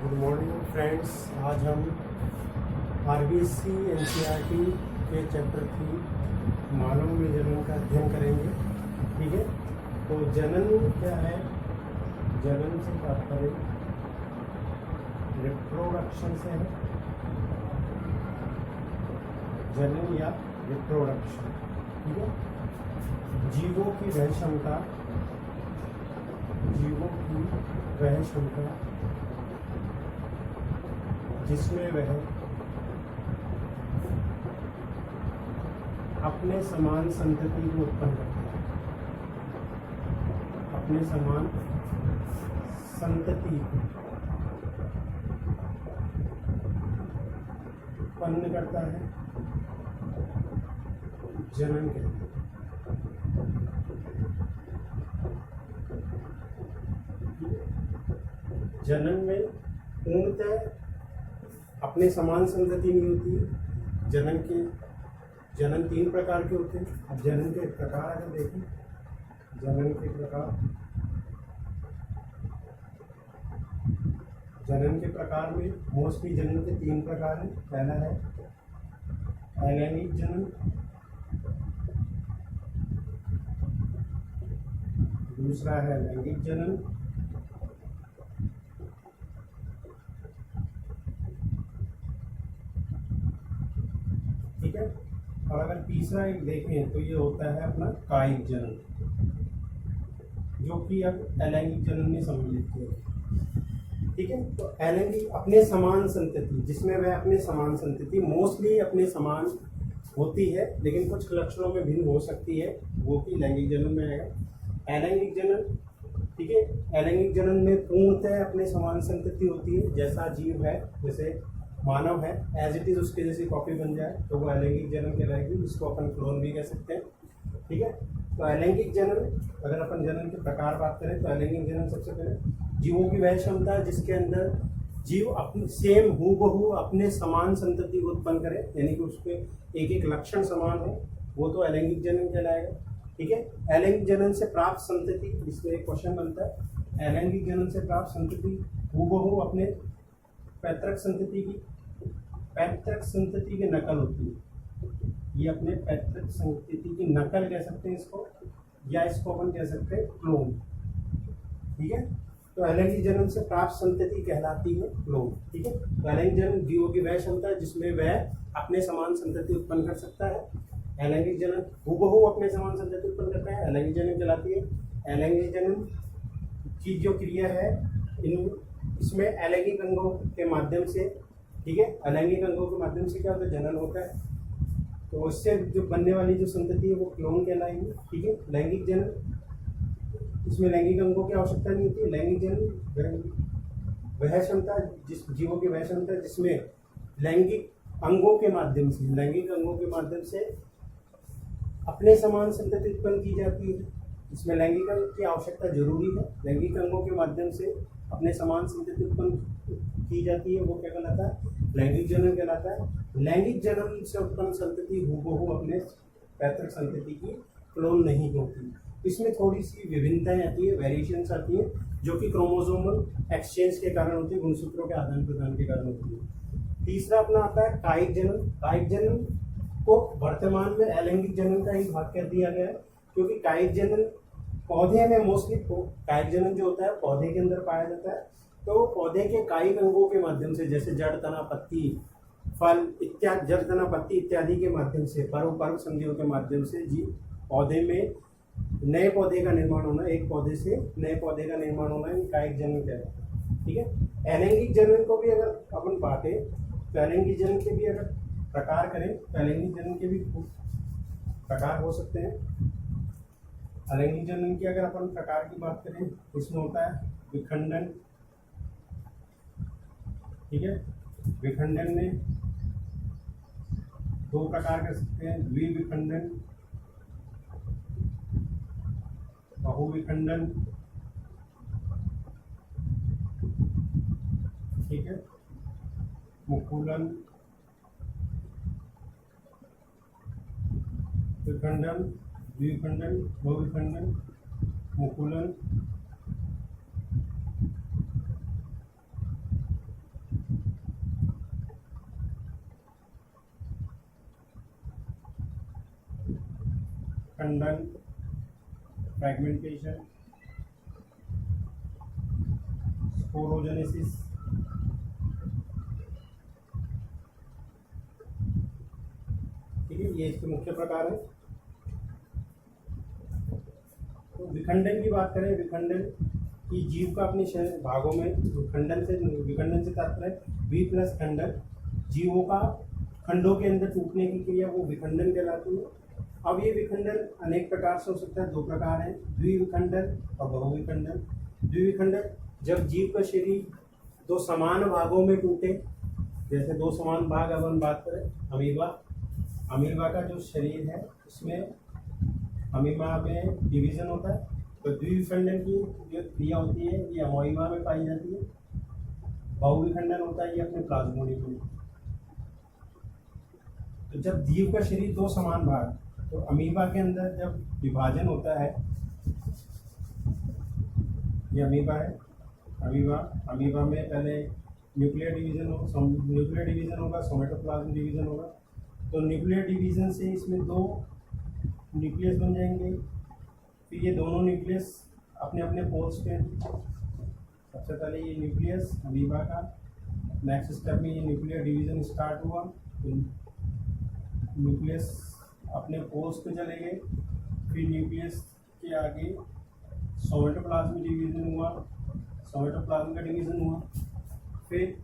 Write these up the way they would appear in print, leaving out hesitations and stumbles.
Good morning friends. आज हम RBSC NCERT के चैप्टर 3 मानव में जनन का अध्ययन करेंगे। ठीक है, तो जनन क्या है? जनन से तात्पर्य रिप्रोडक्शन से है। जनन या रिप्रोडक्शन, ठीक है। जीवों की वह क्षमता जिसमें वह अपने समान संतति को उत्पन्न करता है। अपने समान संतति उत्पन्न करता है, जनन कहते हैं। जनन में पूर्णतः अपने समान संतति नहीं होती है। जनन 3 प्रकार के होते हैं। अब जनन के प्रकार अगर देखें, जनन के प्रकार में मोस्टली जनन के 3 प्रकार हैं। पहला है अलैंगिक जनन, दूसरा है लैंगिक जनन, ठीक है। और अगर तीसरा एक देखें तो ये होता है अपना कायिक जनन, जो कि अब अलैंगिक जनन में सम्मिलित है। ठीक है, तो अलैंगिक अपने समान संतति, जिसमें वह अपने समान संतति मोस्टली अपने समान होती है, लेकिन कुछ लक्षणों में भिन्न हो सकती है, वो कि लैंगिक जनन में आएगा। अलैंगिक जनन, ठीक है, अलैंगिक जनन में पूर्णतः अपने समान संतति होती है। जैसा जीव है, जैसे मानव है, एज इट इज उसके जैसी कॉपी बन जाए तो वो अलैंगिक जनन कहलाएगी, जिसको अपन क्लोन भी कह सकते हैं। ठीक है, तो अलैंगिक जनन, अगर अपन जनन के प्रकार बात करें तो अलैंगिक जनन सबसे पहले जीवों की वह क्षमता जिसके अंदर जीव अपने सेम हूबहू अपने समान संतति को उत्पन्न करे, यानी कि उसके एक एक लक्षण समान हो, वो तो अलैंगिक जनन कहलाएगा। ठीक है, अलैंगिक जनन से प्राप्त संतति, इसमें एक क्वेश्चन बनता है, अलैंगिक जनन से प्राप्त संतति हूबहू अपने पैतृक संतति की नकल होती है। ये अपने पैतृक संतति की नकल कह सकते हैं इसको, या इसको अपन कह सकते हैं क्लोन। ठीक है, तो अलैंगिक जनन से प्राप्त संतति कहलाती है क्लोन। ठीक है, तो अलैंगिक जनन जीवों की वह क्षमता है जिसमें वह अपने समान संतति उत्पन्न कर सकता है। अलैंगिक जनन हूबहू अपने समान संतति उत्पन्न करता है, अलैंगिक जनन कहलाती है। अलैंगिक जनन की जो क्रिया है, इसमें अलैंगिक अंगों के माध्यम से, ठीक है, अलैंगिक अंगों के माध्यम से क्या होता है? जनन होता है। तो उससे जो बनने वाली जो संतति है वो क्लोन कहलाएगी। ठीक है, लैंगिक जनन, इसमें लैंगिक अंगों की आवश्यकता नहीं होती है। लैंगिक जनन वह क्षमता, जिस जीवों की वह क्षमता जिसमें लैंगिक अंगों के माध्यम से अपने समान संतति उत्पन्न की जाती है। इसमें लैंगिक अंग की आवश्यकता जरूरी है। लैंगिक अंगों के माध्यम से अपने समान संतति उत्पन्न की जाती है, वो क्या कहलाता है? लैंगिक जनन कहलाता है। लैंगिक जनन से उत्पन्न संतति हूबहू अपने पैतृक संतति की क्लोन नहीं होती। इसमें थोड़ी सी विभिन्नताएं आती है, वेरिएशंस आती है, जो कि क्रोमोसोमल एक्सचेंज के कारण होती है, गुणसूत्रों के आदान प्रदान के कारण होती है। तीसरा अपना आता है कायिक जनन। कायिक जनन को वर्तमान में अलैंगिक जनन का ही भाग कर दिया गया है, क्योंकि कायिक जनन पौधे में मोस्टली, कायिक जनन जो होता है पौधे के अंदर पाया जाता है। तो पौधे के कायिक अंगों के माध्यम से, जैसे जड़, तना, पत्ती, फल इत्यादि, जड़, तना, पत्ती इत्यादि के माध्यम से, पर्व संधियों के माध्यम से जीव पौधे में नए पौधे का निर्माण होना, एक पौधे से नए पौधे का निर्माण होना, ये कायिक जनन कहलाता है। ठीक है, अलैंगिक जनन को भी अगर अपन बांटे तो अलैंगिक जनन के भी अगर प्रकार करें तो अलैंगिक जनन के भी प्रकार हो सकते हैं। अलैंगिक जनन की अगर अपन प्रकार की बात करें तो इसमें होता है विखंडन। ठीक है, विखंडन में 2 प्रकार कर सकते हैं, द्विविखंडन, बहुविखंडन। ठीक है, मुकुलन, विखंडन, द्विखंडन, बहुविखंडन, मुकुलन, खंडन, फ्रैगमेंटेशन, स्पोरोजेनेसिस, ठीक है, ये इसके मुख्य प्रकार है। तो विखंडन की बात करें, विखंडन की जीव का अपने शरीर भागों में विखंडन से तात्पर्य वी प्लस खंडन, जीवों का खंडों के अंदर टूटने की क्रिया वो विखंडन कहलाती है। अब ये विखंडन अनेक प्रकार से हो सकता है, दो प्रकार हैं, द्विविखंडन और बहुविखंडन। द्विविखंडन जब जीव का शरीर दो समान भागों में टूटे, जैसे दो समान भाग, अब हम बात करें अमीबा का जो शरीर है उसमें अमीबा में डिवीजन होता है, तो द्विविखंडन की जो क्रिया होती है ये अमोइबा में पाई जाती है। बहुविखंडन होता है ये अपने प्लाज्मोडियम में। तो जब जीव का शरीर दो समान भाग, तो अमीबा के अंदर जब विभाजन होता है, ये अमीबा है, अमीबा में पहले न्यूक्लियर डिवीजन होगा, सोमेटोप्लाज्म डिवीजन होगा। तो न्यूक्लियर डिवीजन से इसमें दो न्यूक्लियस बन जाएंगे, फिर ये दोनों न्यूक्लियस अपने अपने पोल्स पे, सबसे पहले ये न्यूक्लियस अमीबा का, नेक्स्ट स्टेप में ये न्यूक्लियर डिवीजन स्टार्ट हुआ, तो न्यूक्लियस अपने पोल्स पे चले गए, फिर न्यूक्लियस के आगे सोमेटोप्लाज्म डिवीजन हुआ, सोमेटोप्लाज्म का डिवीजन हुआ, फिर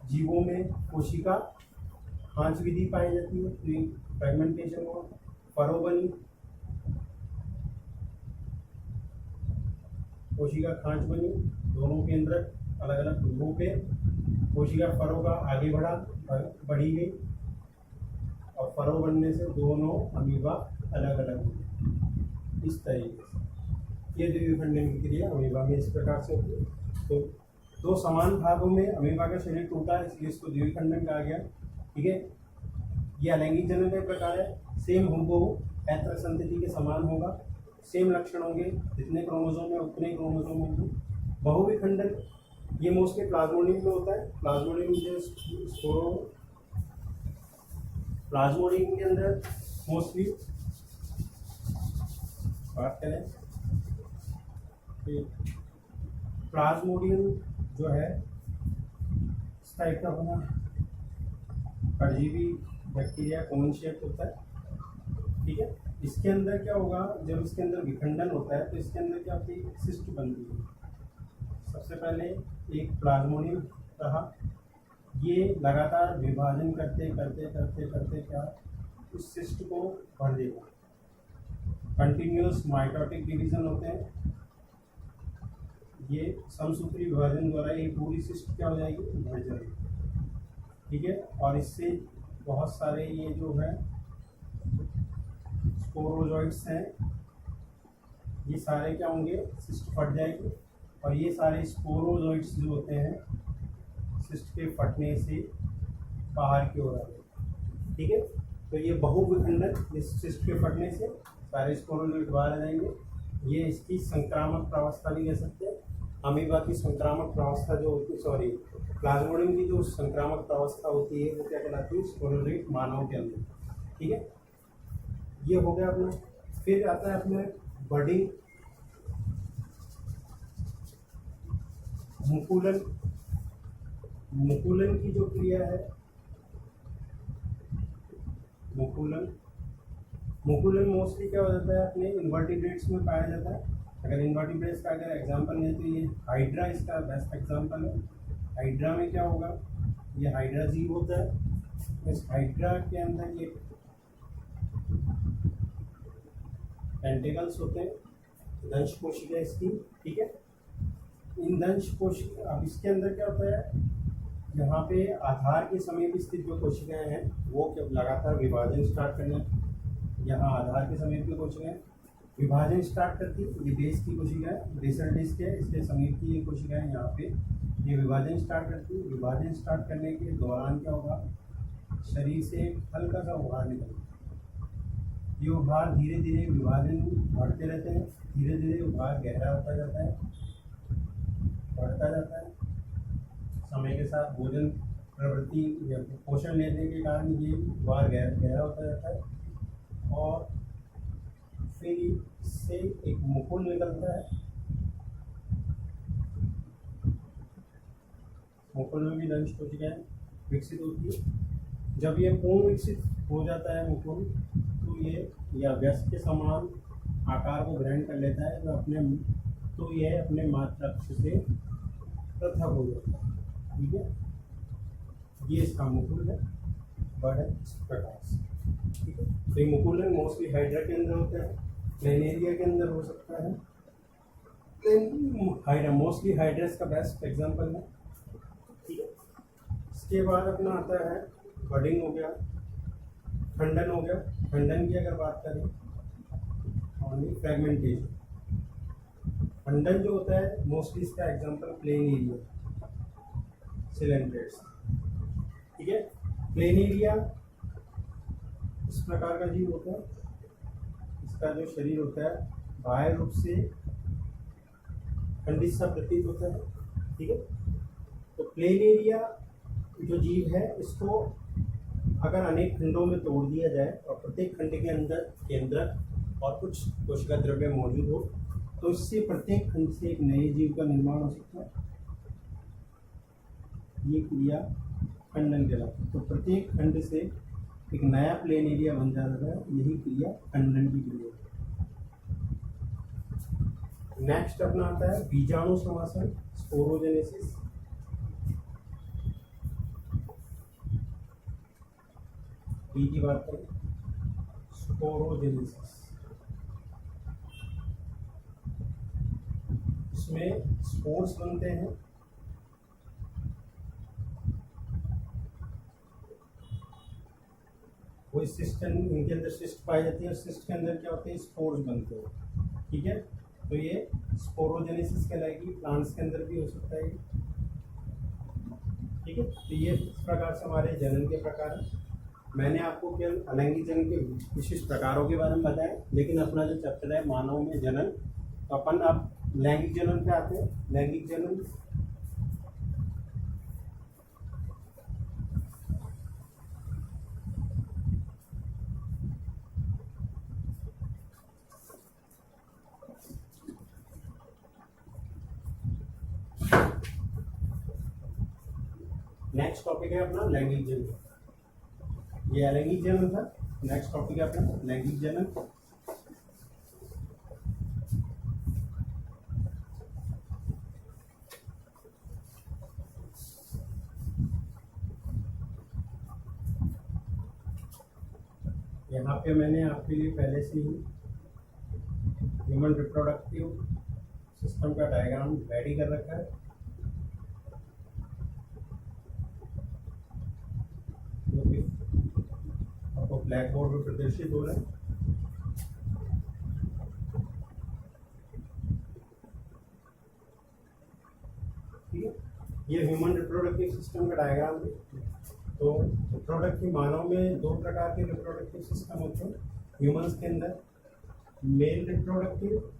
जीवों में कोशिका खांच विधि पाई जाती है, तो फ्रेगमेंटेशन हुआ, फरो बनी, कोशिका खांच बनी, दोनों के अंदर अलग अलग ध्रुवों पे कोशिका फरो का आगे बढ़ी गई, और फरो बनने से दोनों अमीबा अलग अलग हो गए। इस तरीके से ये द्विविखंडन की क्रिया अमीबा में इस प्रकार से होती है। तो दो समान भागों में अमीबा का शरीर टूटा, इसलिए इसको द्विविखंडन कहा गया, ठीक है। ये अलैंगिक जनन का प्रकार है, सेम हूबहू पैतृक संतति के समान होगा, सेम लक्षण होंगे, जितने क्रोमोसोम है उतने क्रोमोसोम होंगे। बहुविखंडन ये मोस्टली प्लाज्मोडियम में होता है, प्लाज्मोडियम के अंदर मोस्टली बात करें, प्लाज्मोडियम जो है इस टाइप का बना परजीवी बैक्टीरिया कॉमन शेप होता है, ठीक है। इसके अंदर क्या होगा, जब इसके अंदर विखंडन होता है तो इसके अंदर क्या होती है, सिस्ट बनती है। सबसे पहले एक प्लाज्मोडियम रहा, ये लगातार विभाजन करते करते करते करते क्या उस सिस्ट को भर देगा। कंटिन्यूअस माइटोटिक डिवीजन होते हैं, ये समसूत्री विभाजन द्वारा ये पूरी सिस्ट क्या हो जाएगी, भर जाएगी, ठीक है। और इससे बहुत सारे ये जो है स्पोरोजॉइट्स हैं, ये सारे क्या होंगे, सिस्ट फट जाएगी, और ये सारे स्पोरोजॉइट्स जो होते हैं सिस्ट के फटने से बाहर की ओर आ जाएंगे, ठीक है। तो ये बहुविखंडन, इस सिस्ट के फटने से सारे स्पोरोजॉइट बाहर आ जाएंगे। ये इसकी संक्रामक प्रावस्था भी कह सकते हैं। अमीबा की संक्रामक प्रावस्था जो होती है, प्लाज्मोडियम की जो संक्रामक प्रावस्था होती है वो क्या कहलाती है, स्पोरोजॉइट मानव के अंदर, ठीक है। ये हो गया अपना। फिर आता है अपने बडिंग, मुकुलन की जो क्रिया है, मुकुलन मोस्टली क्या हो जाता है, अपने इन्वर्टिब्रेट्स में पाया जाता है। अगर इन्वर्टिब्रेट्स का अगर एग्जांपल लें तो ये हाइड्रा इसका बेस्ट एग्जांपल है। हाइड्रा में क्या होगा, ये हाइड्रा जीव होता है, इस हाइड्रा के अंदर ये टेंटिकल्स होते हैं, दंश कोशिका इसकी, ठीक है। इन दंश कोशिका, अब इसके अंदर क्या होता है, यहाँ पे आधार के समीप स्थित जो कोशिकाएं हैं वो क्या लगातार विभाजन स्टार्ट करने, यहाँ आधार के समीप की कोशिकाएं विभाजन स्टार्ट करती है। ये बेस की कोशिका है, बेसल डिस्क है, इसके समीप की ये कोशिकाएं यहाँ पे ये विभाजन स्टार्ट करती है। विभाजन स्टार्ट करने के दौरान क्या होगा, शरीर से हल्का सा उभार निकलता है। ये उभार धीरे धीरे विभाजन बढ़ते रहते हैं, धीरे धीरे उभार गहरा होता जाता है, बढ़ता जाता है। समय के साथ भोजन प्रवृत्ति या पोषण लेने के कारण ये उभार गहरा होता जाता है, और फिर इससे एक मुकुल निकलता है, मुकुल में भी दंश कोशिकाएं विकसित होती है। जब ये पूर्ण विकसित हो जाता है मुकुल, तो ये या व्यस्क के समान आकार को ग्रहण कर लेता है, तो यह अपने मात्राक्ष से पृथक हो जाता है। ठीक है, ये इसका मुकुल है, बट इस प्रकार से। ठीक है, तो ये मुकुल है, मोस्टली हाइड्रा के अंदर होता है, प्लेनेरिया के अंदर हो सकता है। हाइड्रा, मोस्टली हाइड्रस का बेस्ट एग्जांपल है। ठीक है, इसके बाद अपना आता है बडिंग हो गया, खंडन हो गया। खंडन की अगर बात करें, ओनली फ्रेगमेंटेशन। खंडन जो होता है मोस्टली इसका एग्जांपल प्लेन एरिया, सिलेंड्रेट्स। ठीक है, प्लेन एरिया इस प्रकार का जीव होता है, इसका जो शरीर होता है बाह्य रूप से खंडित सा प्रतीत होता है। ठीक है, तो प्लेन एरिया जो जीव है, इसको अगर अनेक खंडों में तोड़ दिया जाए और प्रत्येक खंड के अंदर केंद्रक और कुछ कोशिका द्रव्य मौजूद हो, तो इससे प्रत्येक खंड से एक नए जीव का निर्माण हो सकता है। ये क्रिया खंडन कहलाती है। तो प्रत्येक खंड से एक नया प्लेन एरिया बन जाता है, यही क्रिया खंडन की क्रिया है। नेक्स्ट अपना आता है बीजाणु समासन, स्पोरोजेनेसिस। बी की बात करें, स्पोरोजेनेसिस। इसमें स्पोर्स बनते हैं, कोई सिस्ट, इनके अंदर सिस्ट पाई जाती है और सिस्ट के अंदर क्या होते हैं, स्पोर्स बनते हैं। ठीक है, तो ये स्पोरोजेनेसिस कहलाएगी। प्लांट्स के अंदर भी हो सकता है। ठीक है, तो ये इस प्रकार से हमारे जनन के प्रकार हैं। मैंने आपको केवल अलैंगिक जनन के विशिष्ट प्रकारों के बारे में बताया, लेकिन अपना जो चैप्टर है मानव में जनन, तो अपन अब लैंगिक जनन पे आते हैं। लैंगिक जनन नेक्स्ट टॉपिक है अपना लैंगिक जनन। ये अलैंगिक जनन था। नेक्स्ट टॉपिक है अपना लैंगिक जनन। यहाँ पे मैंने आपके लिए पहले से ही ह्यूमन रिप्रोडक्टिव सिस्टम का डायग्राम रेडी कर रखा है, जो कि आपको ब्लैक बोर्ड पर प्रदर्शित हो रहा है। ठीक है, ये ह्यूमन रिप्रोडक्टिव सिस्टम का डायग्राम है। तो रिप्रोडक्टिव मानव में दो प्रकार के रिप्रोडक्टिव सिस्टम होते हैं ह्यूमंस के अंदर, मेल रिप्रोडक्टिव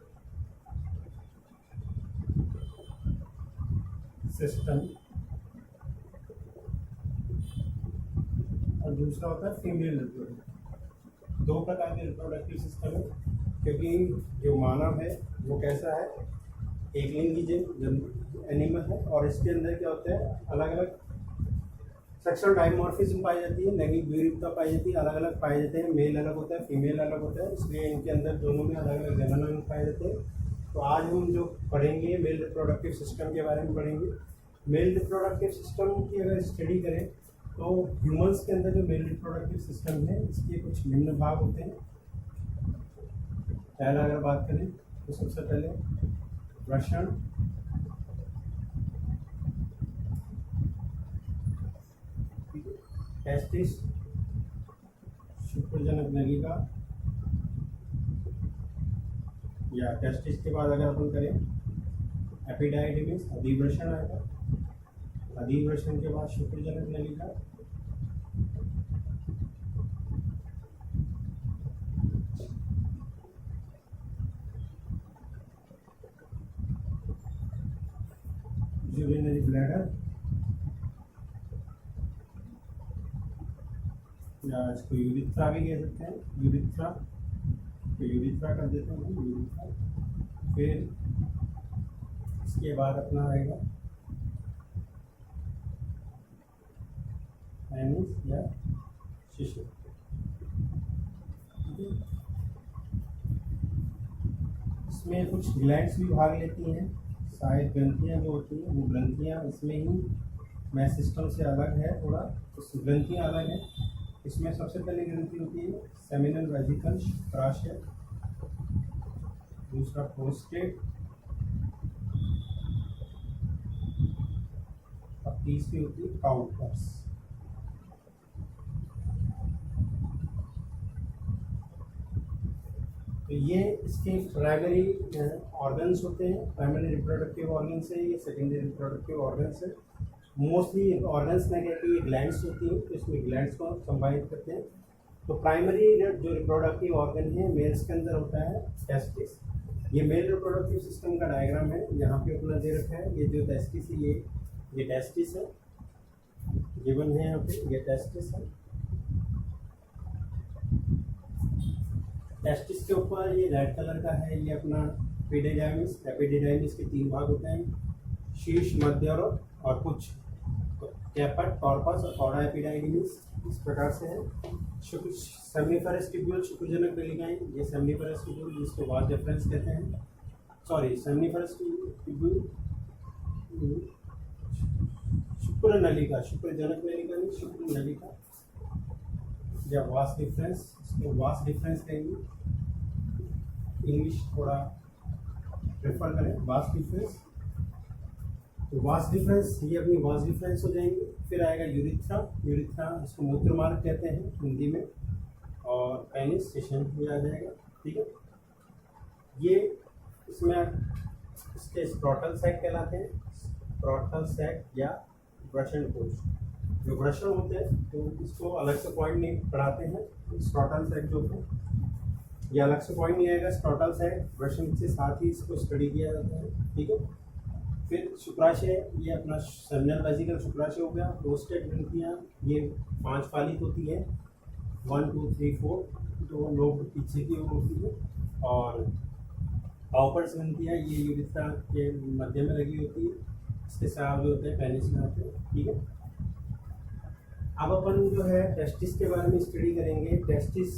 सिस्टम और दूसरा होता है फीमेल रिप्रोडक्टिव। दो प्रकार के रिप्रोडक्टिव सिस्टम है, क्योंकि जो मानव है वो कैसा है, एक लिंगी एनिमल है, और इसके अंदर क्या होता है, अलग अलग सेक्सुअल डाइमॉर्फिज्म पाई जाती है, लैंगिक विविधता पाई जाती है, अलग अलग पाए जाते हैं। मेल अलग होता है, फीमेल अलग होता है, इसलिए इनके अंदर दोनों में अलग अलग जनन अंग पाए जाते हैं। तो आज हम जो पढ़ेंगे मेल रिप्रोडक्टिव सिस्टम के बारे में पढ़ेंगे। मेल रिप्रोडक्टिव सिस्टम की अगर स्टडी करें तो ह्यूमंस के अंदर जो मेल रिप्रोडक्टिव सिस्टम है, इसके कुछ निम्न भाग होते हैं। पहला अगर बात करें तो सबसे पहले वृषण, टेस्टिस, शुक्रजनक नलिका, या टेस्टिस के बाद अगर अपन करें एपिडाइडिमिस, अधिवृषण आएगा। अधिवृषण के बाद शुक्रजनक नलिका, यूरिनरी ब्लैडर, या इसको यूरिथ्रा भी कह सकते हैं, यूरिथ्रा, यूरिथ्रा कर देते हैं यूरिथ्रा। फिर इसके बाद अपना आएगा एनिस या शिशु। इसमें कुछ ग्लैंड्स भी भाग लेती हैं, शायद ग्रंथियाँ जो होती हैं वो ग्रंथियाँ इसमें ही मैथ सिस्टम से अलग है थोड़ा, तो ग्रंथियाँ अलग हैं। इसमें सबसे पहले ग्रंथि होती है सेमिनल वेसिकल शुक्राशय, दूसरा प्रोस्टेट, और तीसरी होती है काउटर्स। तो ये इसके प्राइमरी ऑर्गन्स होते हैं, प्राइमरी रिप्रोडक्टिव ऑर्गन्स है, ये सेकेंडरी रिप्रोडक्टिव ऑर्गन्स है। मोस्टली ऑर्गन्स में कहते हैं ग्लैंड्स होती हैं, तो इसमें ग्लैंड्स को संभालित करते हैं। तो प्राइमरी जो रिप्रोडक्टिव ऑर्गन है मेल्स के अंदर होता है टेस्टिस। ये मेल रिप्रोडक्टिव सिस्टम का डायग्राम है, यहाँ पे अपना दे रखा है। ये जो टेस्टिस है ये टेस्टिस है, गिवन है यहाँ पे, ये टेस्टिस है। टेस्टिस के ऊपर ये रेड कलर का है, ये अपना एपिडिडाइमिस। एपिडिडाइमिस के 3 भाग होते हैं, शीर्ष, मध्य और कुछ। कैपट, कॉर्पस और कॉडा एपिडाइडिमिस इस प्रकार से है। सेमनीफरस ट्यूब्यूल शुक्रजनक नलिकाएं, ये सेमनीफरस ट्यूब्यूल जिसको वास डिफरेंस कहते हैं, सॉरी सेमनीफरस ट्यूब्यूल शुक्र नलिका, शुक्रजनक नलिका नहीं, शुक्र नलिका या वास डिफरेंस, इसको वास डिफरेंस कहेंगे। इंग्लिश थोड़ा प्रेफर करें, वास डिफरेंस। तो वास डिफरेंस, ये अपनी वास डिफरेंस हो जाएंगे। फिर आएगा यूरिथ्रा, यूरिथ्रा इसको मूत्र मार्ग कहते हैं हिंदी में, और पेनिस सेशन भी आ जाएगा, ठीक है। ये इसमें इसके स्क्रॉटल सैक कहलाते हैं, स्क्रॉटल सैक या वृषण कोश। जो वृषण होते हैं तो इसको अलग से पॉइंट नहीं पढ़ाते हैं, स्क्रॉटल सैक जो है ये अलग से पॉइंट नहीं आएगा। स्क्रॉटल सैक वृषण के साथ ही इसको स्टडी किया जाता है, ठीक है। फिर शुक्राशय, ये अपना सेमिनल वेसिकल शुक्राशय हो गया। प्रोस्टेट ग्रंथियाँ ये 5 फालित होती है, 1 2 3 4, तो लोग पीछे की ओर होती है। और काउपर्स ग्रंथियाँ ये यूरिथ्रा के मध्य में लगी होती है, इसके साथ जो होते हैं पेनिस में आते हैं, ठीक है। अब अपन जो है टेस्टिस के बारे में स्टडी करेंगे। टेस्टिस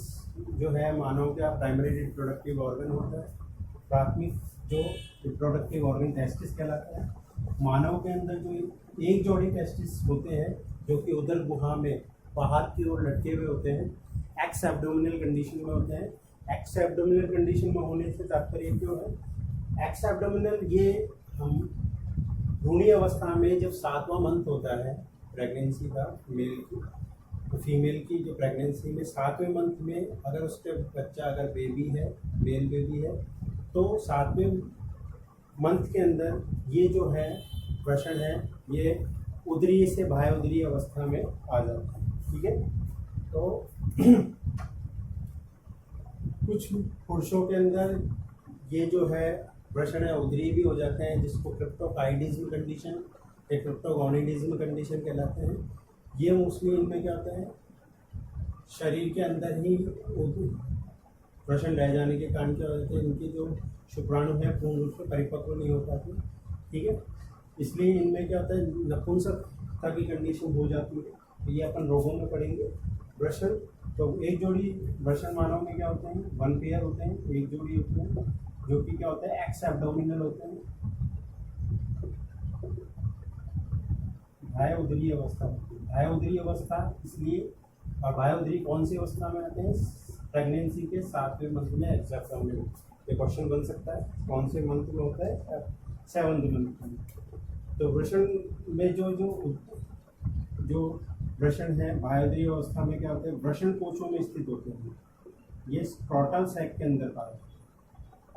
जो है मानव का प्राइमरी रिप्रोडक्टिव ऑर्गन होता है, प्राथमिक जो रिप्रोडक्टिव ऑर्गन टेस्टिस कहलाता है। मानव के अंदर जो एक जोड़ी टेस्टिस होते हैं जो कि उदर गुहा में बाहर की ओर लटके हुए होते हैं, एक्स एब्डोमिनल कंडीशन में होते हैं। एक्स एब्डोमिनल कंडीशन में होने से तात्पर्य क्यों है, एक्स एब्डोमिनल ये हम भ्रूणीय अवस्था में जब 7वां मंथ होता है प्रेगनेंसी का मेल की, तो फीमेल की जो प्रेगनेंसी में 7वें मंथ में अगर उसके बच्चा अगर बेबी है, मेल बेबी है, तो 7वें मंथ के अंदर ये जो है वृषण है ये उदरीय से बाह्य उदरीय अवस्था में आ जाता है, ठीक है। तो कुछ पुरुषों के अंदर ये जो है वृषण है उदरीय भी हो जाते हैं, जिसको क्रिप्टोकाइडिज्म कंडीशन या क्रिप्टोगोनिडिज्म कंडीशन कहलाते हैं। ये मोस्टली इनमें क्या होता है, शरीर के अंदर ही वृषण रह जाने के कारण क्या होते हैं, इनके जो शुक्राणु है पूर्ण रूप से परिपक्व नहीं हो पाती, ठीक है। इसलिए इनमें क्या होता है, नपुंसकता की कंडीशन हो जाती है। तो ये अपन रोगों में पढ़ेंगे। वृषण, तो एक जोड़ी वृषण मानव में क्या होते हैं, 1 पेयर होते हैं, एक जोड़ी होते हैं, जो कि क्या होता है एक्स एब्डोमिनल होते हैं, बाह्य उदरीय अवस्था होती है। बाह्य उदरीय अवस्था इसलिए, और बाह्य उदरीय कौन सी अवस्था में आते हैं, प्रेगनेंसी के 7वें मंथ में एग्जैक्ट में। ये क्वेश्चन बन सकता है कौन से मंथ में होता है, 7वें मंथ में। तो वृषण में जो वृषण है बाह्य उदरीय अवस्था में क्या होते हैं, वृषण कोशों में स्थित होते हैं। ये स्क्रॉटल सैक के अंदर पाए,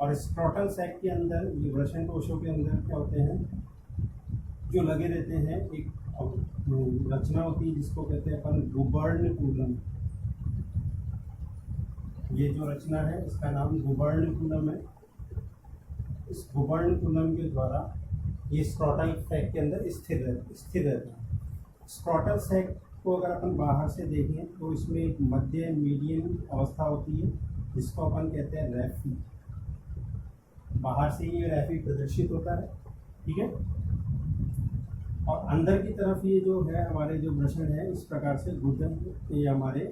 और स्क्रॉटल सैक के अंदर ये वृषण कोशों के अंदर क्या होते हैं, जो लगे रहते हैं, एक रचना होती है जिसको कहते हैं अपन गुबर्णकुलम। ये जो रचना है इसका नाम गुबर्णकुलम है। इस गुबर्णकुलम के द्वारा ये स्क्रॉटल सैक के अंदर स्थिर रहते हैं। स्क्रॉटल सैक को अगर अपन बाहर से देखें तो इसमें एक मध्य मीडियन अवस्था होती है, जिसको अपन कहते हैं रैफी। बाहर से ये रैफी प्रदर्शित होता है, ठीक है। और अंदर की तरफ ये जो है हमारे जो ब्रशन है इस प्रकार से गुदन ये हमारे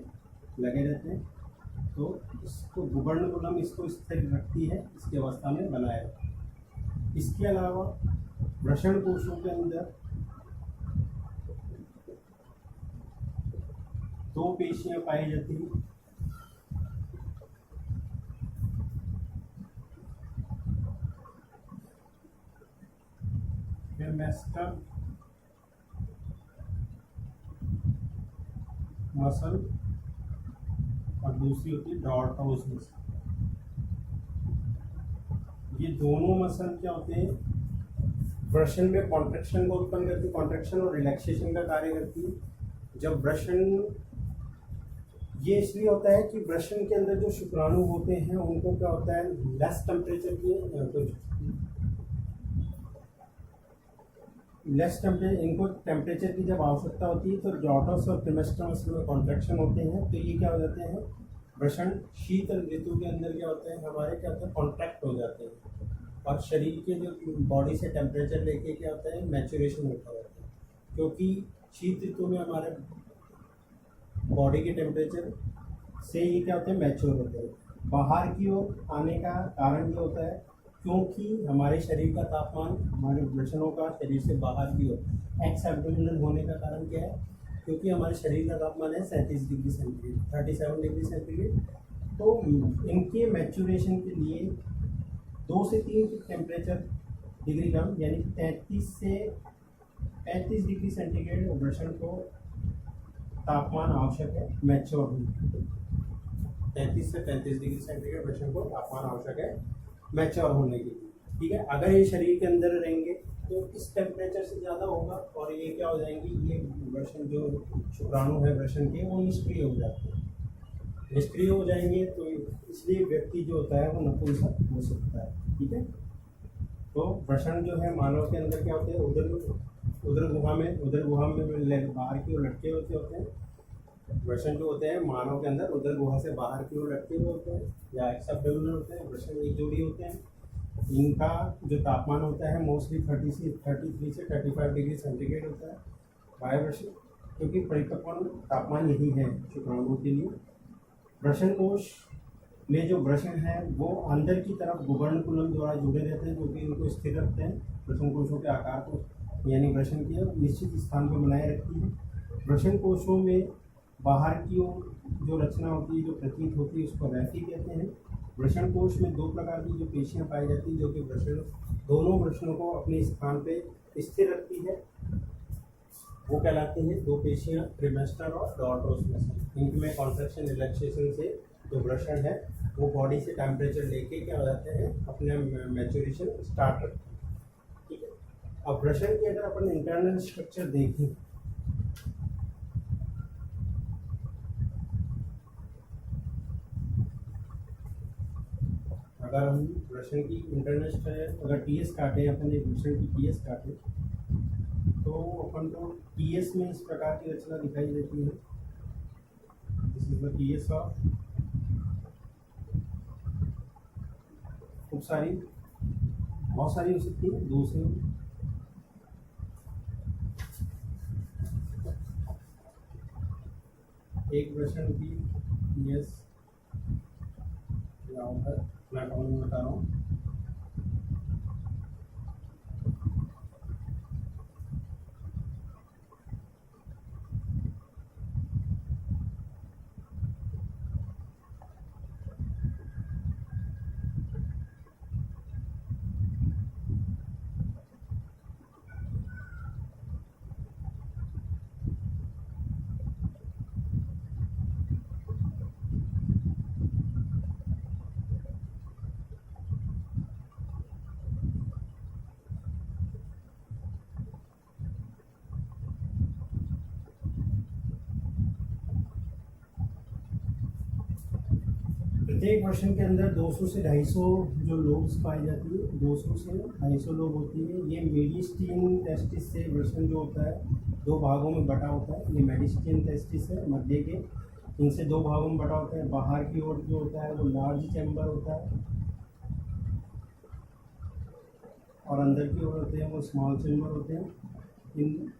लगे रहते हैं, तो इसको गुबर्णकुलम इसको स्थिर रखती है, इसकी अवस्था में बनाए रखती है। इसके अलावा वृषण कोशों के अंदर दो पेशियां पाई जाती हैं। फेमेस्टर मसल और दूसरी होती है डॉर्टोस मसल। ये दोनों मसल क्या होते हैं, वृषण में कॉन्ट्रैक्शन को उत्पन्न करती है, कॉन्ट्रैक्शन और रिलैक्सेशन का कार्य करती है। जब वृषण, ये इसलिए होता है कि वृषण के अंदर जो शुक्राणु होते हैं उनको क्या होता है, लेस टेम्परेचर इनको टेम्परेचर की जब आवश्यकता होती है तो डॉर्टस और फेमेस्टर मसल में कॉन्ट्रैक्शन होते हैं, तो ये क्या हो जाते हैं, वृषण शीतल ऋतु के अंदर क्या होते हैं हमारे, क्या होता है, कॉन्ट्रैक्ट हो जाते हैं और शरीर के जो बॉडी से टेम्परेचर लेके क्या होता है, मैच्योरेशन होता रहता है। क्योंकि शीत ऋतु में हमारे बॉडी के टेम्परेचर से ये क्या होते हैं, मैच्योर होते हैं। बाहर की ओर आने का कारण ये होता है क्योंकि हमारे शरीर का तापमान, हमारे वृषणों का शरीर से बाहर की ओर एक्स एब्डोमिनल होने का कारण क्या है, क्योंकि हमारे शरीर का तापमान है 37 डिग्री सेंटीग्रेड, 37 डिग्री सेंटीग्रेड। तो इनके मैच्योरेशन के लिए 2 से 3 टेम्परेचर डिग्री कम, यानी 33 से 35 डिग्री सेंटीग्रेड वृषण को तापमान आवश्यक है मैच्योर होने। 33 से 35 डिग्री सेंटीग्रेड वृषण को तापमान आवश्यक है मैच्योर होने के लिए, ठीक है। अगर ये शरीर के अंदर रहेंगे तो इस टेम्परेचर से ज़्यादा होगा और ये क्या हो जाएंगे, ये वृषण जो शुक्राणु है वृषण के वो निष्क्रिय हो जाते हैं। निष्क्रिय हो जाएंगे तो इसलिए व्यक्ति जो होता है वो नपुंसक हो सकता है, ठीक है। तो वृषण जो है मानव के अंदर क्या होते हैं, उदर गुहा में बाहर की ओर लटके होते हैं। वृषण जो होते हैं मानव के अंदर उदर गुहा से बाहर की ओर लटके हुए होते हैं या एक्स एब्डोमिनल होते हैं। वृषण एक जोड़ी होते हैं। इनका जो तापमान होता है मोस्टली 33 से 35 डिग्री सेंटीग्रेड होता है बाह्य वृषण, क्योंकि परिपक्व तापमान यही है शुक्राणुओं के लिए। वृषण कोश में जो वृषण है वो अंदर की तरफ गुबर्णकुलम द्वारा जुड़े रहते हैं, जो कि इनको स्थिर रखते हैं, वृषण कोशों के आकार को, यानी वृषण के निश्चित स्थान पर बनाए रखती है। वृषण कोशों में बाहर की ओर जो रचना होती है, जो प्रतीत होती है, उसको रैफी कहते हैं। वृषण कोश में 2 प्रकार की जो पेशियां पाई जाती हैं, जो कि दोनों वृषणों को अपने स्थान पे स्थिर रखती है, वो कहलाती हैं 2 पेशियां, फेमेस्टर और डॉर्टोस मसल। इनमें कॉन्ट्रैक्शन रिलैक्सेशन से जो वृषण है वो बॉडी से टेम्परेचर लेके क्या हो जाते हैं, अपने मैच्योरेशन स्टार्ट करते हैं, ठीक है। अब वृषण की अगर अपन इंटरनल स्ट्रक्चर देखें, अगर हम वृषण की इंटरनल अगर टीएस काटें, अपन एक वृषण की टीएस काटें तो अपन को टीएस में इस प्रकार की रचना दिखाई देती है। This is the TS of, बहुत सारी हो सकती है, 2 से एक वृषण की टीएस मैं बता रहा हूँ। प्रत्येक वृषण के अंदर 200 से 250 जो लोब्स पाई जाती है, 200 से 250 लोब होती है। ये मेडिस्टीन टेस्टिस से वृषण जो होता है 2 भागों में बटा होता है। ये मेडिस्टीन टेस्टिस है मध्य के, इनसे दो भागों में बटा होता है। बाहर की ओर जो होता है वो लार्ज चैम्बर होता है और अंदर की ओर होते हैं वो स्मॉल चैम्बर होते हैं। इन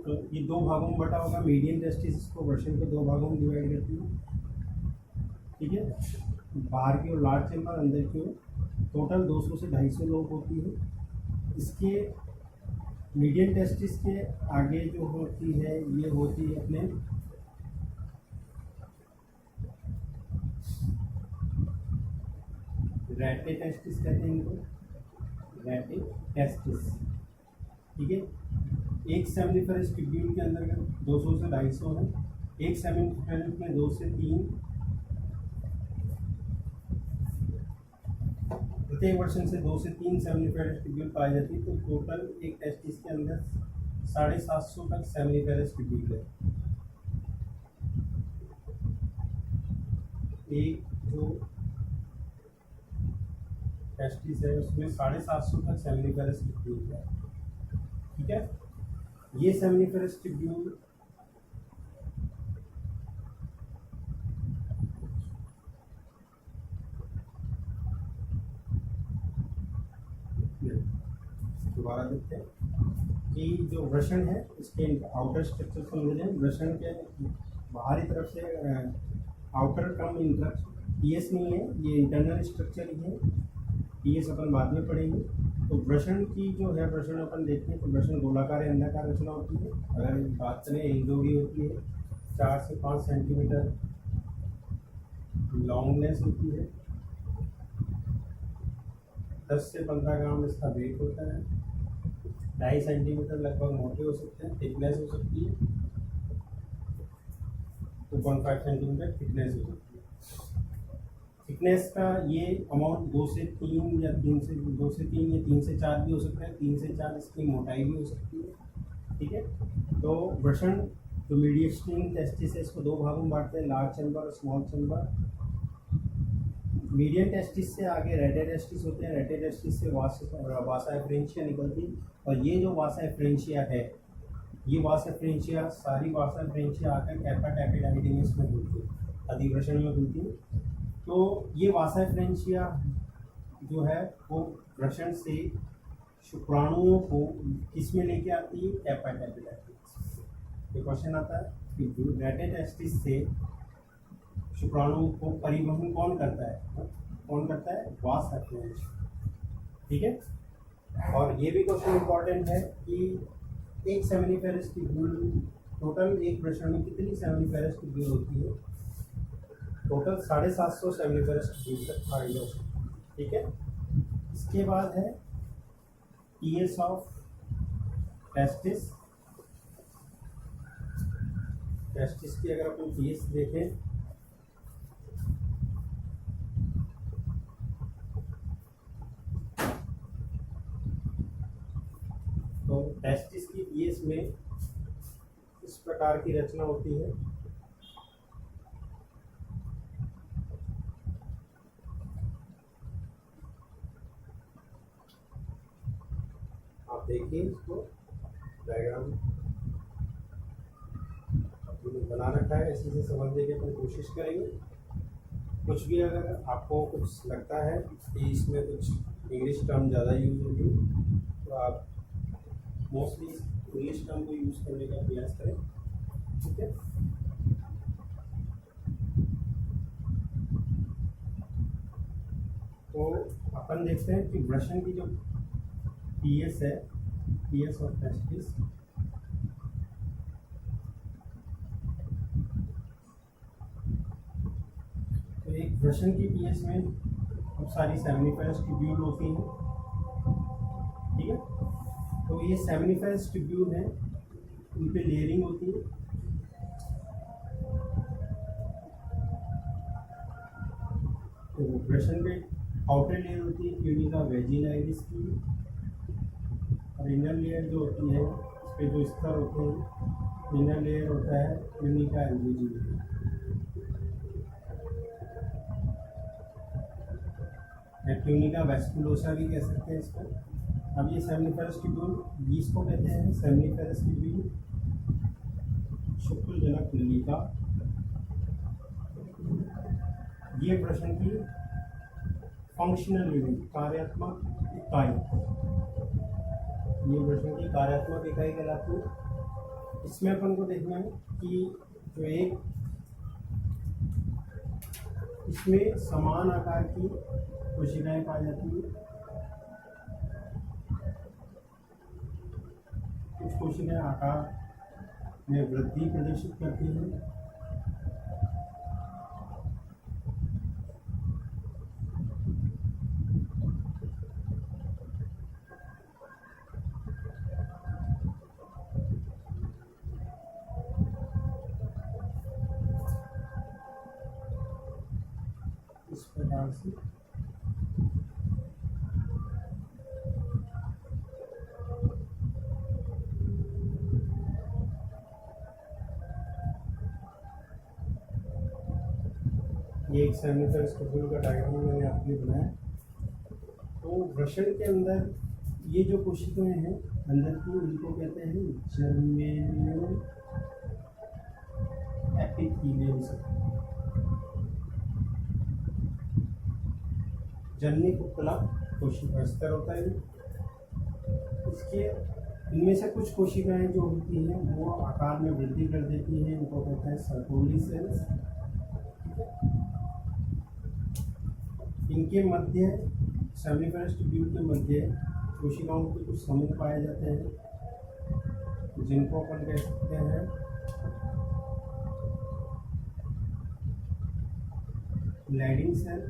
तो ये दो भागों में बटा होगा। मीडियन टेस्टिस को वर्षन को दो भागों में डिवाइड करती है, ठीक है। बाहर की ओर लार्ज चैम्बर, अंदर की ओर। टोटल 200 से 250 लोग होती है। इसके मीडियन टेस्टिस के आगे जो होती है ये होती है अपने रैटे टेस्टिस कहते हैं इनको, रैटे टेस्टिस, ठीक है। एक सेमिनिफरस ट्यूब्यूल के अंदर 200 से 250 है। एक सेमिनिफरस में 2 से 3 प्रत्येक वर्षन से 2 से 3 सेमिनिफरस ट्यूब्यूल पाई जाती है। तो टोटल एक टेस्टिस के अंदर 750 तक सेमिनिफरस ट्यूब्यूल है। एक जो टेस्टिस है उसमें 750 तक सेमिनिफरस ट्यूब्यूल है, ठीक है। ये सेमिनिफरस ट्यूब्यूल दोबारा देखते हैं कि जो वृषण है इसके आउटर स्ट्रक्चर समझ लें। वृषण के बाहरी तरफ से आउटर कम इंटर पीएस नहीं है, ये इंटरनल स्ट्रक्चर ही है। पीएस अपन बाद में पढ़ेंगे। तो वृषण की जो है, वृषण अपन देखते हैं तो वृषण गोलाकार या अंडाकार रचना होती है। अगर बात करें इंडोरी होती है 4 से 5 सेंटीमीटर लॉन्गनेस होती है। 10 से 15 ग्राम इसका वेट होता है। 2.5 सेंटीमीटर लगभग मोटे हो सकते हैं। थिकनेस हो सकती है 2.5 सेंटीमीटर थिकनेस हो सकती है। थिकनेस का ये अमाउंट 2 से 3 या 3 से 2 से 3 या 3 से 4 भी हो सकता है। 3 से 4 इसकी मोटाई भी हो सकती है, ठीक है। तो वृषण जो मीडियन टेस्टिस है इसको दो भागों में बांटते हैं, लार्ज चैम्बर और स्मॉल चैम्बर। मीडियन टेस्टिस से आगे रेटे टेस्टिस होते हैं। रेटे टेस्टिस से वासा एफरेंशिया निकलती है। और ये जो वासा एफरेंशिया है, ये वासा एफरेंशिया सारी वासा एफरेंशिया आकर कैपा टैपिडाइडिनिस में घुलती है, अधिवृषण में घुलती है। तो ये वासा एफरेंशिया जो है वो वृषण से शुक्राणुओं को किस में लेके आती है, कैपा टैपिडाइडिनिस। ये क्वेश्चन आता है कि रेटे टेस्टिस से शुक्राणुओं को परिवहन कौन करता है, कौन करता है, वास एफरेंशिया, ठीक है। और ये भी क्वेश्चन इंपॉर्टेंट है कि एक सेमिनिफेरस ट्यूब्यूल, टोटल एक वृषण में कितनी सेमिनिफेरस ट्यूब्यूल होती है। टोटल 750 सेमिनिफेरस ट्यूब्यूल तक पाई जा सकती है, ठीक है। इसके बाद है पीएस ऑफ टेस्टिस। टेस्टिस की अगर अपन पीएस देखें तो टेस्टिस की पीएस में इस प्रकार की रचना होती है। आप देखिए इसको डायग्राम बना रखा है, इसी से समझने की अपन कोशिश करेंगे। कुछ भी अगर आपको कुछ लगता है कि इसमें कुछ इंग्लिश टर्म ज़्यादा यूज होगी तो आप मोस्टली इंग्लिश टर्म को यूज़ करने का प्रयास करें, ठीक है। तो अपन देखते हैं कि वृषण की जो पीएस है, पीएस ऑफ टेस्टिस, तो एक वृषण की पीएस में बहुत सारी सेमिनिफेरस ट्यूब्यूल होती हैं, ठीक है। तो ये सेमिनिफेरस ट्यूब्यूल है, उन पे लेयरिंग होती है। तो वृषण पे आउटर लेयर होती है ट्यूनिका वेजिनाइलिस की, और इनर लेयर जो होती है इस पे जो स्तर होते हैं, इनर लेयर होता है ट्यूनिका एल्बुजिना, ट्यूनिका वेस्कुलोसा भी कह सकते हैं इसको। अब ये सेमिनिफेरस ट्यूब्यूल, इसको कहते हैं सेमिनिफेरस ट्यूब्यूल शुक्रजनक नलिका, ये प्रश्न की फंक्शनल यूनिट कार्यात्मक इकाई, ये प्रश्न की कार्यात्मक इकाई कहलाती है। इसमें अपन को देखना है कि जो एक इसमें समान आकार की कोशिकाएं पाई जाती है। कुछ कोशिकाएं आकार में वृद्धि प्रदर्शित करती हैं, इस प्रकार से ये एक सेमीफेर स्टूल का डायग्राम मैंने आपके लिए बनाया। तो वृषण के अंदर ये जो कोशिकाएं हैं अंदर की, इनको कहते हैं जर्मेनियम एपिथेलियम। जननी उपकला कोशिका स्तर होता है। इसके इनमें से कुछ कोशिकाएं जो होती हैं वो आकार में वृद्धि कर देती हैं, इनको कहते हैं सर्टोली सेल्स। इनके मध्य सेमिफेरस ट्यूब्यूल के मध्य कोशिकाओं के कुछ समूह पाए जाते हैं जिनको अपन कह सकते हैं लैडिंग सेल,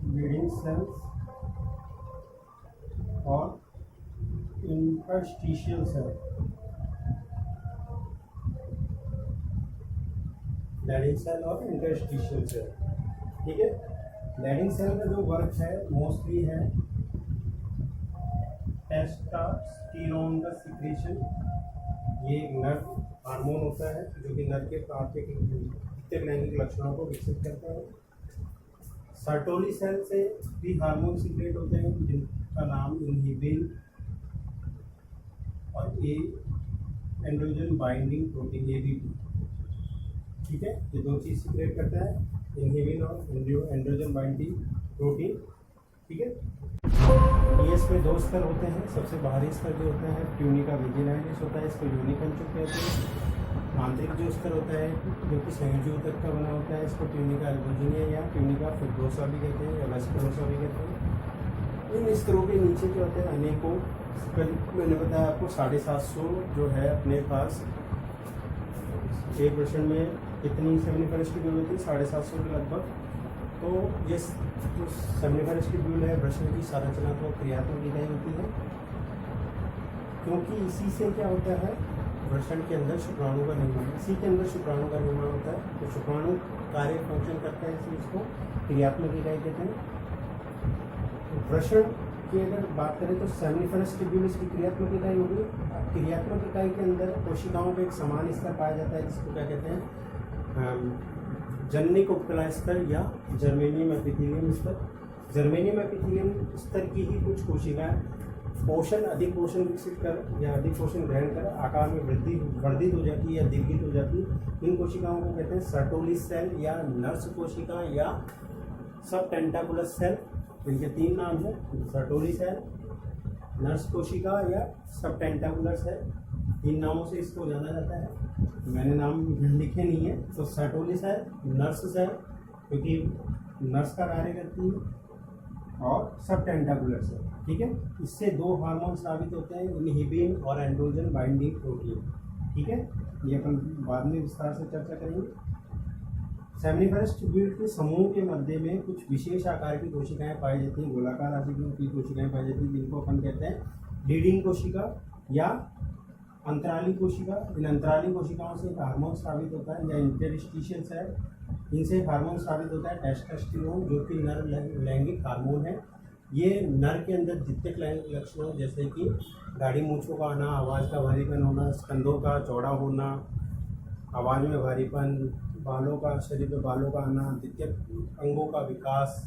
ब्लीडिंग सेल्स और इंटरस्टिशियल सेल। लैडिंग सेल और इंटरस्टिशियल सेल, ठीक है। लैडिंग सेल का जो वर्क है मोस्टली है टेस्टोस्टेरोन का सिक्रेशन। ये एक नर हार्मोन होता है जो कि नर के प्राथमिक लैंगिक लक्षणों को विकसित करता है। सर्टोली सेल से भी हार्मोन सीक्रेट होते हैं जिनका नाम इनहिबिन और ए एंड्रोजन बाइंडिंग प्रोटीन ABP, ठीक है। ये दो चीज़ सीक्रेट करता है, इनहिबिन और एंड्रोजन बाइंडिंग प्रोटीन, ठीक है। पीएस में दो स्तर होते हैं। सबसे बाहरी स्तर जो होता है ट्यूनिका विजिलाइटिस होता है, इसको यूनिकंचुक कहते हैं। आंतरिक जो स्तर होता है जो कि संयोजी ऊतक का बना होता है, इसको ट्यूनिका अल्बुजिनिया या ट्यूनिका फिब्रोसा भी कहते हैं या वेस्कुलोसा भी कहते हैं। इन स्तरों के नीचे जो होते हैं अनेकों, मैंने बताया आपको 750 जो है अपने पास एक प्रश्न में कितनी सेमिफेरस ट्यूब्यूल होती है, 750 के लगभग। तो ये जो सेमिफेरस ट्यूब्यूल है प्रश्न की संरचनात्मक क्रियात्मक इकाई होती है, क्योंकि इसी से क्या होता है वृषण के अंदर शुक्राणु का निर्माण, इसी के अंदर शुक्राणु का निर्माण होता है। तो शुक्राणु कार्य फंक्शन करता है, इसलिए इसको क्रियात्मक इकाई कहते हैं। वृषण की अगर बात करें तो सेमिफेरस ट्यूब्यूल इसकी क्रियात्मक इकाई होगी। क्रियात्मक इकाई के अंदर कोशिकाओं का एक समान स्तर पाया जाता है जिसको क्या कहते हैं जननिक उपकला स्तर या जर्मेनियम एपिथेलियम स्तर। जर्मेनियम एपिथेलियम स्तर की ही कुछ कोशिकाएं अधिक पोषण विकसित कर या अधिक पोषण ग्रहण कर आकार में वर्धित हो जाती है या दीर्घित हो जाती है। इन कोशिकाओं को कहते हैं सर्टोली सेल या नर्स कोशिका या सब टेंटाकुलर सेल। इनके तीन नाम है, सर्टोली सेल, नर्स कोशिका या सब टेंटाकुलर सेल। तीन नामों से इसको जाना जाता है। मैंने नाम लिखे नहीं है। तो सर्टोली सेल, नर्स सेल क्योंकि नर्स का कार्य करती है, और सब टेंटाकुलर सेल, ठीक है। इससे दो हार्मोन साबित होते हैं, इनहिबिन और एंड्रोजन बाइंडिंग प्रोटीन, ठीक है। ये अपन बाद में विस्तार से चर्चा करेंगे। सेमिफेरस ट्यूब्यूल के समूह के मध्य में कुछ विशेष आकार की कोशिकाएं पाई जाती हैं, गोलाकार आकृति की कोशिकाएं पाई जाती हैं जिनको अपन कहते हैं लीडिंग कोशिका या अंतराली कोशिका। इन अंतराली कोशिकाओं से हार्मोन साबित होता है या इंटरस्टिशियल सेल, इनसे हार्मोन साबित होता है टेस्टोस्टेरोन जो कि नर लैंगिक हार्मोन है। ये नर के अंदर जितने लैंगिक लक्षणों जैसे कि दाढ़ी मूंछों का आना, आवाज़ का भारीपन होना, स्कंधों का चौड़ा होना, आवाज़ में भारीपन, बालों का, शरीर में बालों का आना, द्वितीयक अंगों का विकास,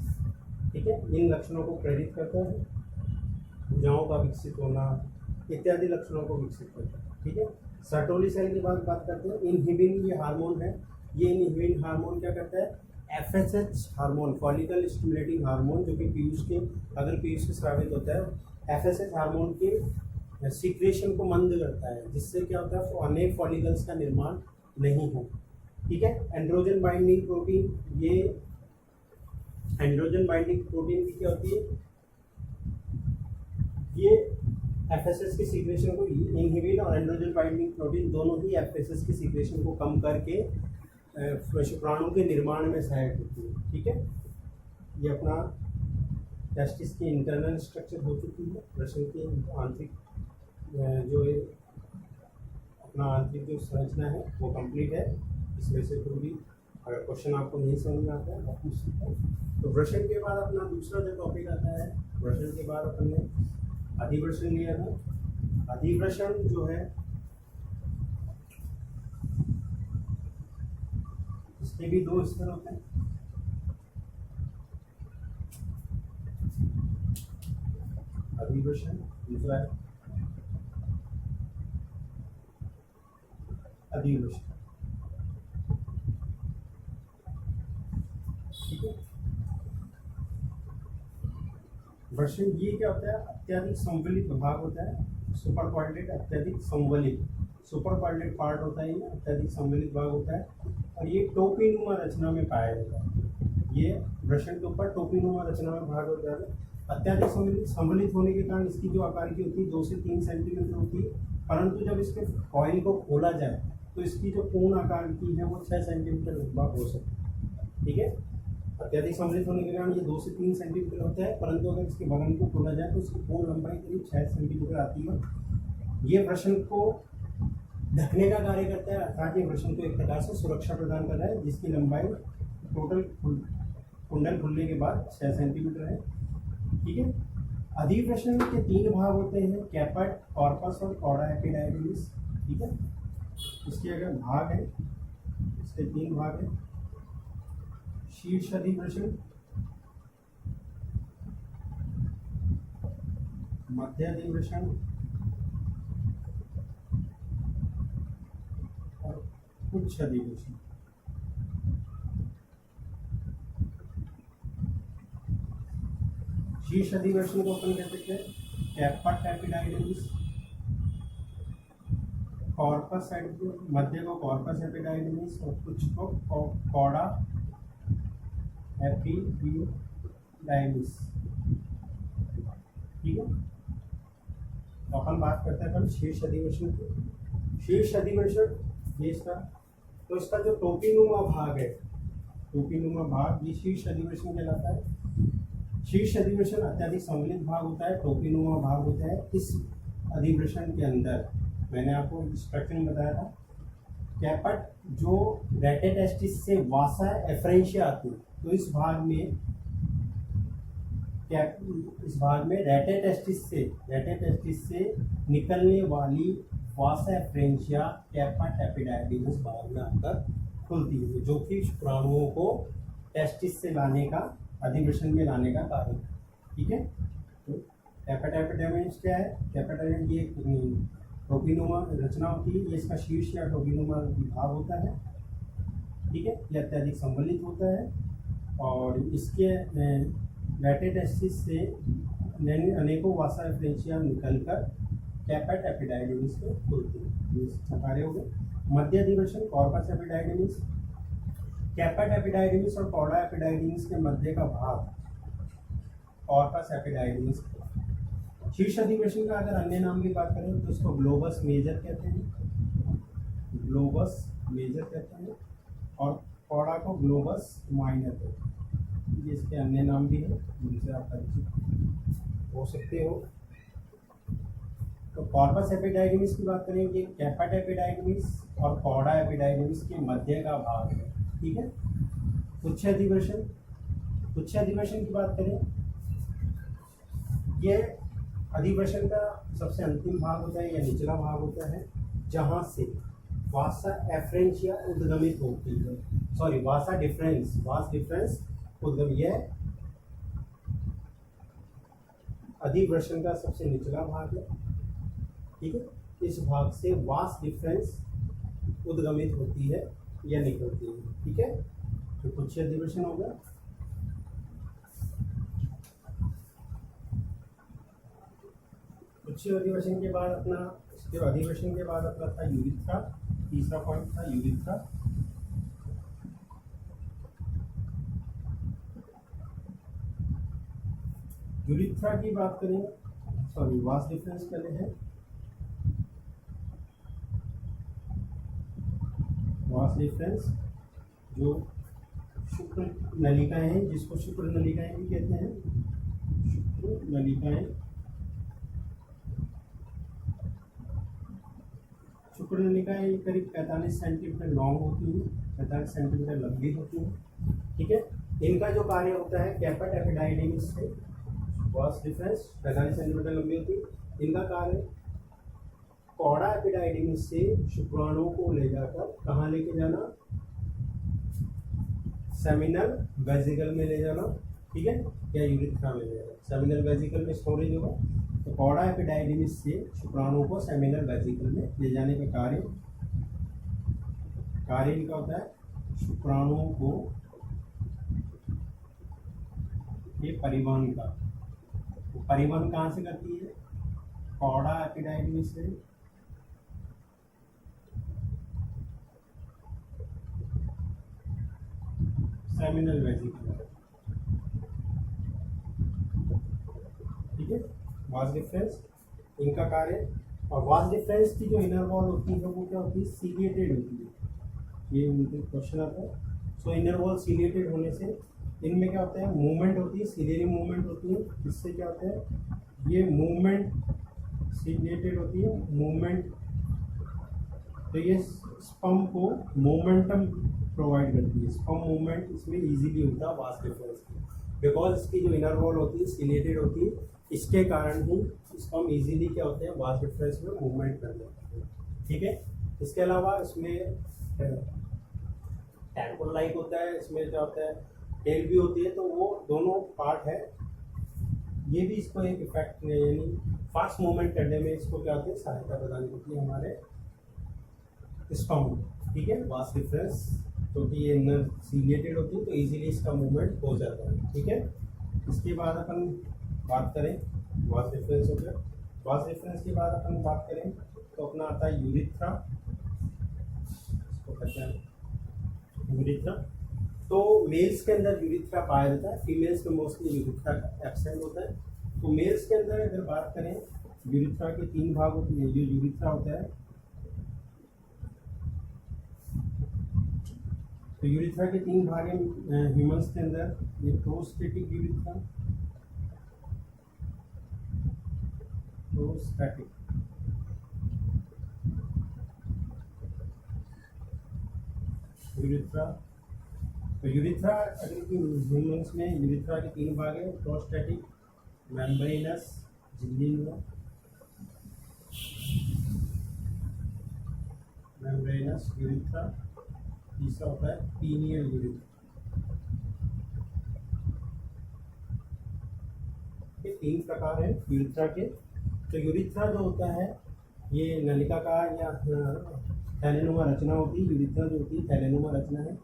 ठीक है, इन लक्षणों को प्रेरित करता है। भुजाओं का विकसित होना इत्यादि लक्षणों को विकसित करता है, ठीक है। सर्टोली सेल की बात करते हैं। इनहिबिन ये हार्मोन है, ये इनहिबिन हार्मोन क्या करता है, FSH hormone, follicle stimulating hormone, जो कि पीयूष के, अगर पीयूष से स्रावित होता है, एफएसएच हार्मोन के सीक्रेशन को मंद करता है, जिससे क्या होता है, अनेक फॉलिकल्स का निर्माण नहीं हो, ठीक है। एंड्रोजन बाइंडिंग प्रोटीन, ये एंड्रोजन बाइंडिंग प्रोटीन की क्या होती है, ये एफएसएस की सीक्रेशन को, इनहिबिन और एंड्रोजन बाइंडिंग प्रोटीन दोनों ही एफएसएस की सीक्रेशन को कम करके शुक्राणु के निर्माण में सहायक होती है, ठीक है। ये अपना टेस्टिस की इंटरनल स्ट्रक्चर हो चुकी है। वृषण की आंतरिक जो है अपना आंतरिक जो संरचना है वो कंप्लीट है। इसमें से कोई भी अगर क्वेश्चन आपको नहीं समझ में आता है आप पूछ सकते हैं। तो वृषण के बाद अपना दूसरा जो टॉपिक आता है, वृषण के बाद अपन ने अधिवृषण लिया था। अधिवृषण जो है इसके भी दो स्तर होते हैं। अधिवृषण, दूसरा है अधिवृषण, ठीक है। वृषण ये क्या होता है, अत्यधिक संवलित भाग होता है। सुपरकॉइलेट, अत्यधिक संवलित, सुपरकॉइलेट पार्ट होता है, ये अत्यधिक संवलित भाग होता है और ये टोपीनुमा रचना में पाया जाता है। ये वृषण के ऊपर टोपीनुमा रचना में भाग होता है। अत्यधिक संवलित होने के कारण इसकी जो आकार की होती है 2 से 3 सेंटीमीटर होती है, परंतु जब इसके कॉइल को खोला जाए तो इसकी जो पूर्ण आकार की है वो 6 सेंटीमीटर लगभग हो सकती है, ठीक है। अत्यधिक सम्मिलित होने के कारण ये 2 से 3 सेंटीमीटर होता है, परंतु अगर इसके बगल को खोला जाए तो इसकी पूर्ण लंबाई करीब 6 सेंटीमीटर आती है। ये वृषण को ढकने का कार्य करता है, अर्थात ये वृषण को एक प्रकार से सुरक्षा प्रदान कर रहा है, जिसकी लंबाई टोटल कुंडल खुलने के बाद 6 सेंटीमीटर है, ठीक है। अधिवृषण के 3 भाग होते हैं, कैपट, कॉर्पस और कॉडा एपिडाइडिमिस, ठीक है। इसके अगर भाग है, इसके 3 भाग है। शीर्ष अधिवृषण, मध्य अधिवृषण और उच्च अधिवृषण। शीर्ष अधिवृषण को अपन कह सकते हैं कैपट एपिडाइडिमिस, कॉर्पस, मध्य को कॉर्पस एपिडाइडिमिस और कुछ को कॉडा एपिडाइडिमिस, ठीक है। तो अपन बात करते हैं शीर्ष अधिवृषण की। शीर्ष अधिवृषण ये इसका, तो इसका जो टोपीनुमा भाग है, टोपीनुमा भाग ये शीर्ष अधिवृषण कहलाता है। शीर्ष अधिवृषण अत्यधिक सम्मिलित भाग होता है, टोपीनुमा भाग होता है। इस अधिवृषण के अंदर मैंने आपको स्ट्रक्चर में बताया था, कैपट जो रेटेटेस्टिस से वासा एफ्रेंशिया आती है, तो इस भाग में रेटेटेस्टिस से निकलने वाली वासा एफ्रेंशिया कैपट एपिडाइडिमिस भाग में आकर खुलती है, जो कि शुक्राणुओं को टेस्टिस से लाने का, अधिवृषण में लाने का कारण है, ठीक है। तो कैपट एपिडाइडिमिस क्या है, कैपट ये टोपीनुमा रचना होती है, ये इसका शीर्ष या टोपीनुमा भाग होता है, ठीक है। ये अत्यधिक संवलित होता है और इसके रेटेटेस्टिस से अनेकों वासा एफ्रेंशिया निकलकर कैपट एपिडाइडिमिस में खुलती है। इसका कार्य हो गया। मध्य अधिवृषण कॉर्पस एपिडाइडिमिस, कैपट एपिडाइडिमिस और कॉडा एपिडाइडिमिस के मध्य का भाग कॉर्पस एपिडाइडिमिस। शीर्ष अधिवृषण का अगर अन्य नाम की बात करें तो इसको ग्लोबस मेजर कहते हैं, ग्लोबस मेजर कहते हैं, और कॉडा को ग्लोबस माइनर कहते हैं। ये इसके अन्य नाम भी हैं जिनसे आप परिचित हो सकते हो। तो कॉर्पस एपिडाइडिमिस की बात करें कि कैपट एपिडाइडिमिस और कॉडा एपिडाइडिमिस के मध्य का भाग है, ठीक है। उच्च अधिवृषण, उच्च अधिवृषण की बात करें, ये अधिवृषण का सबसे अंतिम भाग होता है या निचला भाग होता है, जहाँ से वासा एफरेंशिया उद्गमित होती है, सॉरी वासा डिफरेंस, वास डिफरेंस उद्गम, यह अधिवृषण का सबसे निचला भाग है, ठीक है। इस भाग से वास डिफरेंस उद्गमित होती है या निकलती है, ठीक है। तो कुछ अधिवृषण हो गया। कुछ अधिवेशन के बाद अपना, इसके अधिवेशन के बाद अपना था यूरिथ्रा, तीसरा पॉइंट था यूरिथ्रा। यूरिथ्रा की बात करें, सॉरी वास डिफरेंस पहले है। वास डिफरेंस जो शुक्र नलिकाएं हैं, जिसको शुक्र नलिकाएं भी कहते हैं, शुक्र नलिकाएं, शुक्र नलिकाएं करीब 45 सेंटीमीटर लॉन्ग होती है, 45 सेंटीमीटर लंबी होती है, ठीक है। इनका जो कार्य होता है कैपेट एपिडाइडिमिस से, वास डिफरेंस 45 सेंटीमीटर लंबी होती है। इनका कार्य कॉडा एपिडाइडिमिस से शुक्राणुओं को ले जाकर कहाँ लेके जाना, सेमिनल वेजिकल में ले जाना, ठीक है, या यूरिथ्रा में ले जाना। सेमिनल वेजिकल में स्टोरेज होगा, तो कॉडा एपिडाइडिमिस से शुक्राणुओं को सेमिनल वेजिकल में ले जाने का कार्य इनका होता है शुक्राणुओं को ये परिवहन का। तो परिवहन कहाँ से करती है, कॉडा एपिडाइडिमिस से सेमिनल वेजिकल, ठीक है। वास डिफरेंस इनका कार्य, और वास डिफरेंस की जो इनर वॉल होती है वो क्या होती है, सीलिएटेड होती है। ये उनके क्वेश्चन आता है। सो इनर वॉल सीलिएटेड होने से इनमें क्या होता है, मूवमेंट होती है, सीलियरी मूवमेंट होती है। इससे क्या होता है, ये मूवमेंट सीलिएटेड होती है, मूवमेंट, तो ये स्पर्म को मोमेंटम प्रोवाइड करती है। स्पर्म मूवमेंट इसमें इजीली होता है वास डिफरेंस की, बिकॉज इसकी जो इनर वॉल होती है सीलिएटेड होती है, इसके कारण ही स्पर्म इजीली क्या होते हैं, वास डिफरेंस में मूवमेंट कर लेते हैं, ठीक है। इसके अलावा इसमें टैंकोल लाइक होता है, इसमें क्या होता है, टेल भी होती है, तो वो दोनों पार्ट है। ये भी इसको एक इफेक्ट यानी फास्ट मूवमेंट करने में इसको क्या होती है, सहायता प्रदान करती है हमारे स्पर्म, ठीक है। वास डिफरेंस क्योंकि ये इनर सीलिएटेड होती है तो इजीली इसका मूवमेंट हो जाता है, ठीक है। इसके बाद अपन बात करें, वास डिफरेंस हो गया। वास डिफरेंस के बाद अपन बात करें तो अपना आता है यूरिथ्रा, इसको कहते हैं यूरिथ्रा। तो मेल्स के अंदर यूरिथ्रा पाया जाता है, फीमेल्स में मोस्टली यूरिथ्रा एब्सेंट होता है। तो मेल्स के अंदर अगर बात करें, यूरिथ्रा के 3 भाग होते हैं। जो यूरिथ्रा होता है, तो यूरिथ्रा के 3 भाग हैं ह्यूमंस के अंदर। ये प्रोस्टेटिक यूरिथ्रा, प्रोस्टैटिक, यूरिथ्रा। तो यूरिथ्रा अगर ह्यूमंस में यूरिथ्रा के 3 भाग हैं, प्रोस्टैटिक, मेम्ब्रेनस, झिल्ली में मेम्ब्रेनस यूरिथ्रा। तीसरा होता है पीनियल यूरिथ्रा। ये 3 प्रकार हैं यूरिथ्रा के। तो यूरिथ्रा जो होता है ये नलिकाकार या थैलेनुमा रचना होती है। यूरिथ्रा जो होती है थैलेनुमा रचना है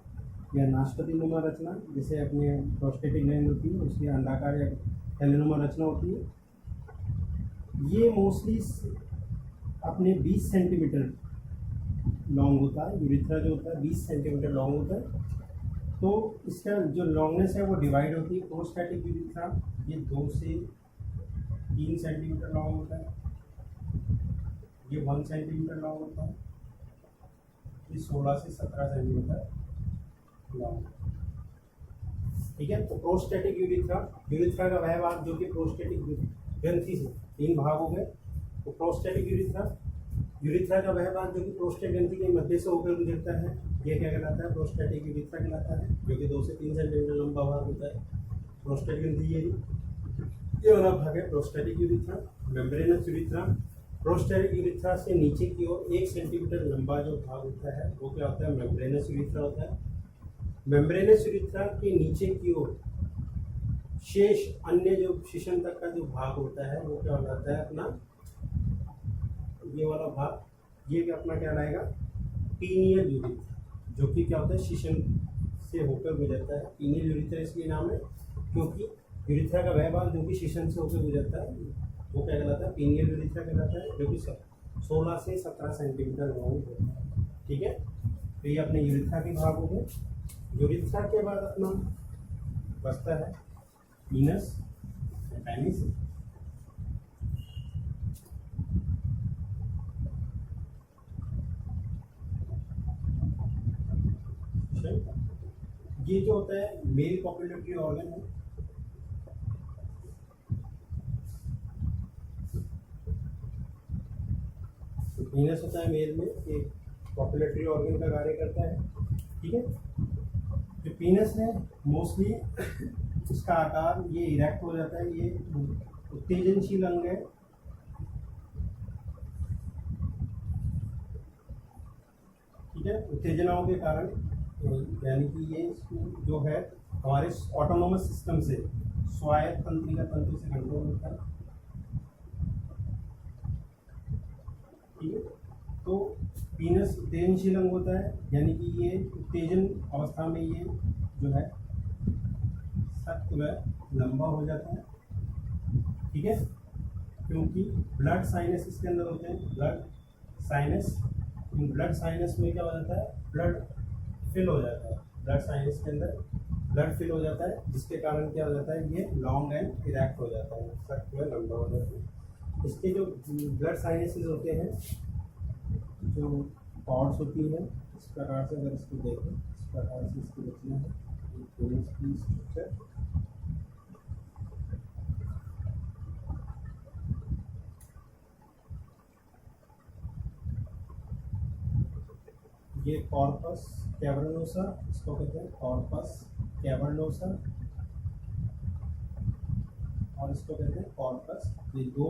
या नाशपतिनुमा रचना, जैसे अपने प्रोस्टेटिक ग्लैंड होती है उसकी अंडाकार या थैलेनुमा रचना होती है। ये मोस्टली अपने 20 सेंटीमीटर लॉन्ग होता है। यूरिथ्रा जो होता है 20 सेंटीमीटर लॉन्ग होता है। तो इसका जो लॉन्गनेस है वो डिवाइड होती है। प्रोस्टैटिक यूरिथ्रा ये 2 से 3 सेंटीमीटर लॉन्ग होता है, ये 1 सेंटीमीटर लॉन्ग होता है, ये 16 से 17 सेंटीमीटर लॉन्ग, ठीक है। तो प्रोस्टैटिक यूरिथ्रा, यूरिथ्रा का वह भाग जो कि प्रोस्टैटिक ग्रंथि से 3 भाग हो गए। तो प्रोस्टैटिक यूरिथ्रा, यूरिथ्रा का वह भाग जो कि प्रोस्टेट ग्रंथि के मध्य से होकर गुजरता है, ये क्या कहलाता है, प्रोस्टैटिक यूरिथ्रा कहलाता है, जो कि 2 से 3 सेंटीमीटर लंबा भाग होता है। प्रोस्टेट ग्रंथि ये वाला भाग है prostatic urethra. Membranous urethra, prostatic urethra से नीचे की ओर 1 सेंटीमीटर लंबा जो भाग होता है वो क्या होता है, मेम्ब्रेनस यूरिथ्रा होता है। मेम्ब्रेनस यूरिथ्रा के नीचे की ओर शेष अन्य जो शिशन तक का जो भाग होता है वो क्या हो जाता है अपना, ये वाला भाग, ये भी अपना क्या लाएगा, पीनियल यूरिथ्रा, जो कि क्या होता है शिशन से होकर गुजरता है। पीनियल यूरिथ्रा इसलिए नाम है क्योंकि यूरिथ्रा का वह भाग जो कि शिशन से होकर गुजरता है वो क्या कहलाता है, पीनियल यूरिथ्रा कहलाता है, जो कि 16 से 17 सेंटीमीटर लॉन्ग होता है। ठीक है, तो ये अपने यूरिथ्रा के भाग हो गए। यूरिथ्रा के बाद अपना बचता है पीनस या पेनिस। ये जो होता है मेल कॉपुलेटरी ऑर्गन है। तो पीनस होता है मेल में, एक कॉपुलेटरी ऑर्गन का कार्य करता है। ठीक है, जो पीनस है मोस्टली इसका आकार ये इरेक्ट हो जाता है, ये उत्तेजनशील अंग है। ठीक है, उत्तेजनाओं के कारण, यानी कि ये जो है हमारे ऑटोनोमस सिस्टम से, स्वायत्त तंत्रिका तंत्र से कंट्रोल होता है। ठीक है, तो पीनस उत्तेजनशील अंग होता है, यानी कि ये उत्तेजन अवस्था में ये जो है सख्त व लंबा हो जाता है। ठीक है, क्योंकि ब्लड साइनस इसके अंदर होते हैं, ब्लड साइनस, ब्लड साइनस में क्या हो जाता है, ब्लड फिल हो जाता है, ब्लड साइनस के अंदर ब्लड फिल हो जाता है, जिसके कारण क्या हो जाता है, ये लॉन्ग एंड इरेक्ट हो जाता है, सख्त व लंबा हो जाता है। इसके जो ब्लड साइनसेस होते हैं, जो कॉर्ड्स होती है, इस प्रकार से अगर इसको देखें, इस प्रकार से इसको रचना है, इसकी स्ट्रक्चर। ये कॉर्पस कैवर्नोसा, इसको कहते हैं कॉर्पस कैवर्नोसा, और इसको कहते हैं कॉर्पस। ये दो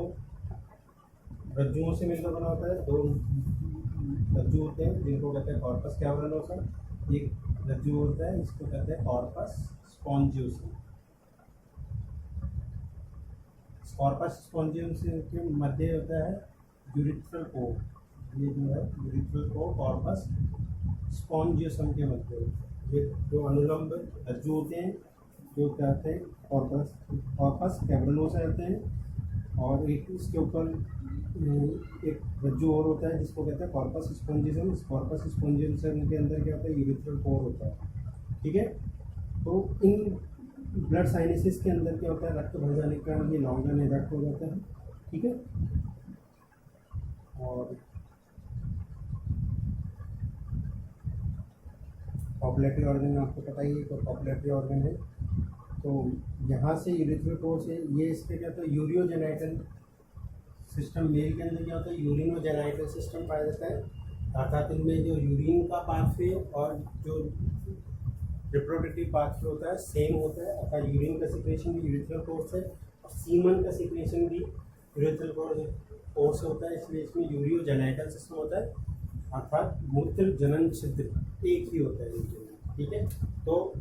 रज्जुओं से मिलकर बना होता है, दो रज्जु होते हैं जिनको कहते हैं कॉर्पस कैवर्नोसा। एक रज्जु होता है इसको कहते हैं कॉर्पस स्पॉन्जियोसम। कॉर्पस स्पॉन्जियोसम के मध्य होता है यूरिथ्रल कोड, ये जो है यूरिथ्रल कोड कॉर्पस स्पॉन्जियोसम के मध्य होता है। ये जो अनुलंब रज्जु होते हैं जो कहते हैं कॉर्पस कैवर्नोसा रहते हैं, और एक इसके ऊपर एक रज्जु और होता है जिसको कहते हैं कॉर्पस स्पॉन्जियोसम। इस कॉर्पस स्पॉन्जियोसम के अंदर क्या होता है, यूरिथ्रल कोर होता है। ठीक है, तो इन ब्लड साइनसेस के अंदर क्या होता है, रक्त भर जाने के कारण ये लॉन्ग एंड इरेक्ट हो जाता है। ठीक है, और पॉपुलेटरी ऑर्गन आपको पता ही है, तो पॉपुलेटरी ऑर्गन है, तो यहाँ से यूरिथ्रल कोर से ये इसके क्या होता है, यूरियोजेनाइटल सिस्टम। मेल के अंदर क्या होता है, यूरिनोजेनाइटल सिस्टम पाया जाता है, अर्थात इनमें जो यूरिन का पाथवे और जो रिप्रोडक्टिव पाथवे होता है सेम होता है, अर्थात यूरिन का सिक्रेशन भी यूरिथ्रल कोर से और सीमन का सिक्रेशन भी यूरिथ्रल कोर से होता है, इसलिए इसमें यूरियोजेनाइटल सिस्टम होता है, अर्थात मूत्र जनन छिद्र एक ही होता है। ठीक है, तो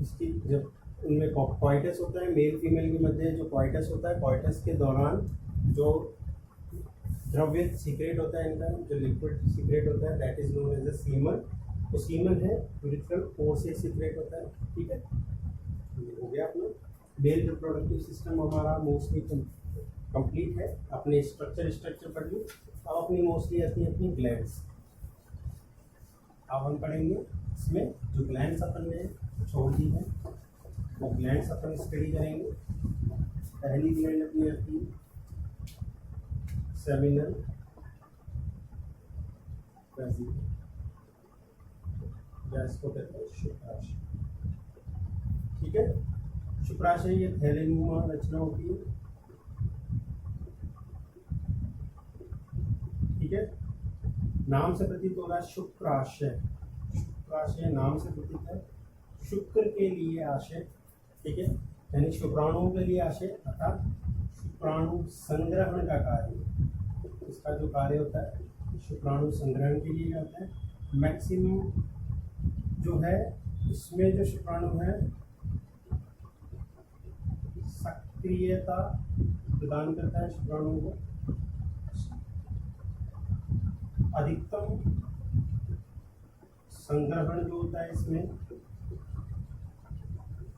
इसकी जब उनमें कॉइटस होता है, मेल फीमेल के मध्य जो कॉइटस होता है, कॉइटस के दौरान जो द्रव्य सीक्रेट होता है, इनका जो लिक्विड सीक्रेट होता है, that is known as the semen. तो सीमन है यूरिथ्रल कोर से सीक्रेट होता है। ठीक है, ये हो गया अपना मेल रिप्रोडक्टिव सिस्टम हमारा मोस्टली कंप्लीट है। अपने स्ट्रक्चर पढ़ ली। अब अपनी मोस्टली आती है अपनी ग्लैंड्स। अब हम पढ़ेंगे इसमें जो ग्लैंड्स अपन ने छोड़ दी है वो ग्लैंड्स अपन स्टडी करेंगे। पहली ग्लैंड अपनी आती है सेमिनल वेसिकल, या इसको कहते हैं शुक्राशय। ठीक है, शुक्राशय ये थैलेनुमा रचना होती है। ठीक है, नाम से प्रतीत हो रहा है शुक्राशय। शुक्राशय नाम से प्रतीत है, शुक्र के लिए आशय। ठीक है, यानी शुक्राणुओं के लिए आशय, अर्थात शुक्राणु संग्रहण का कार्य। इसका जो कार्य होता है शुक्राणु संग्रहण के लिए होता है। मैक्सिमम जो है इसमें जो शुक्राणु है सक्रियता प्रदान करता है शुक्राणु को। अधिकतम संग्रहण जो होता है इसमें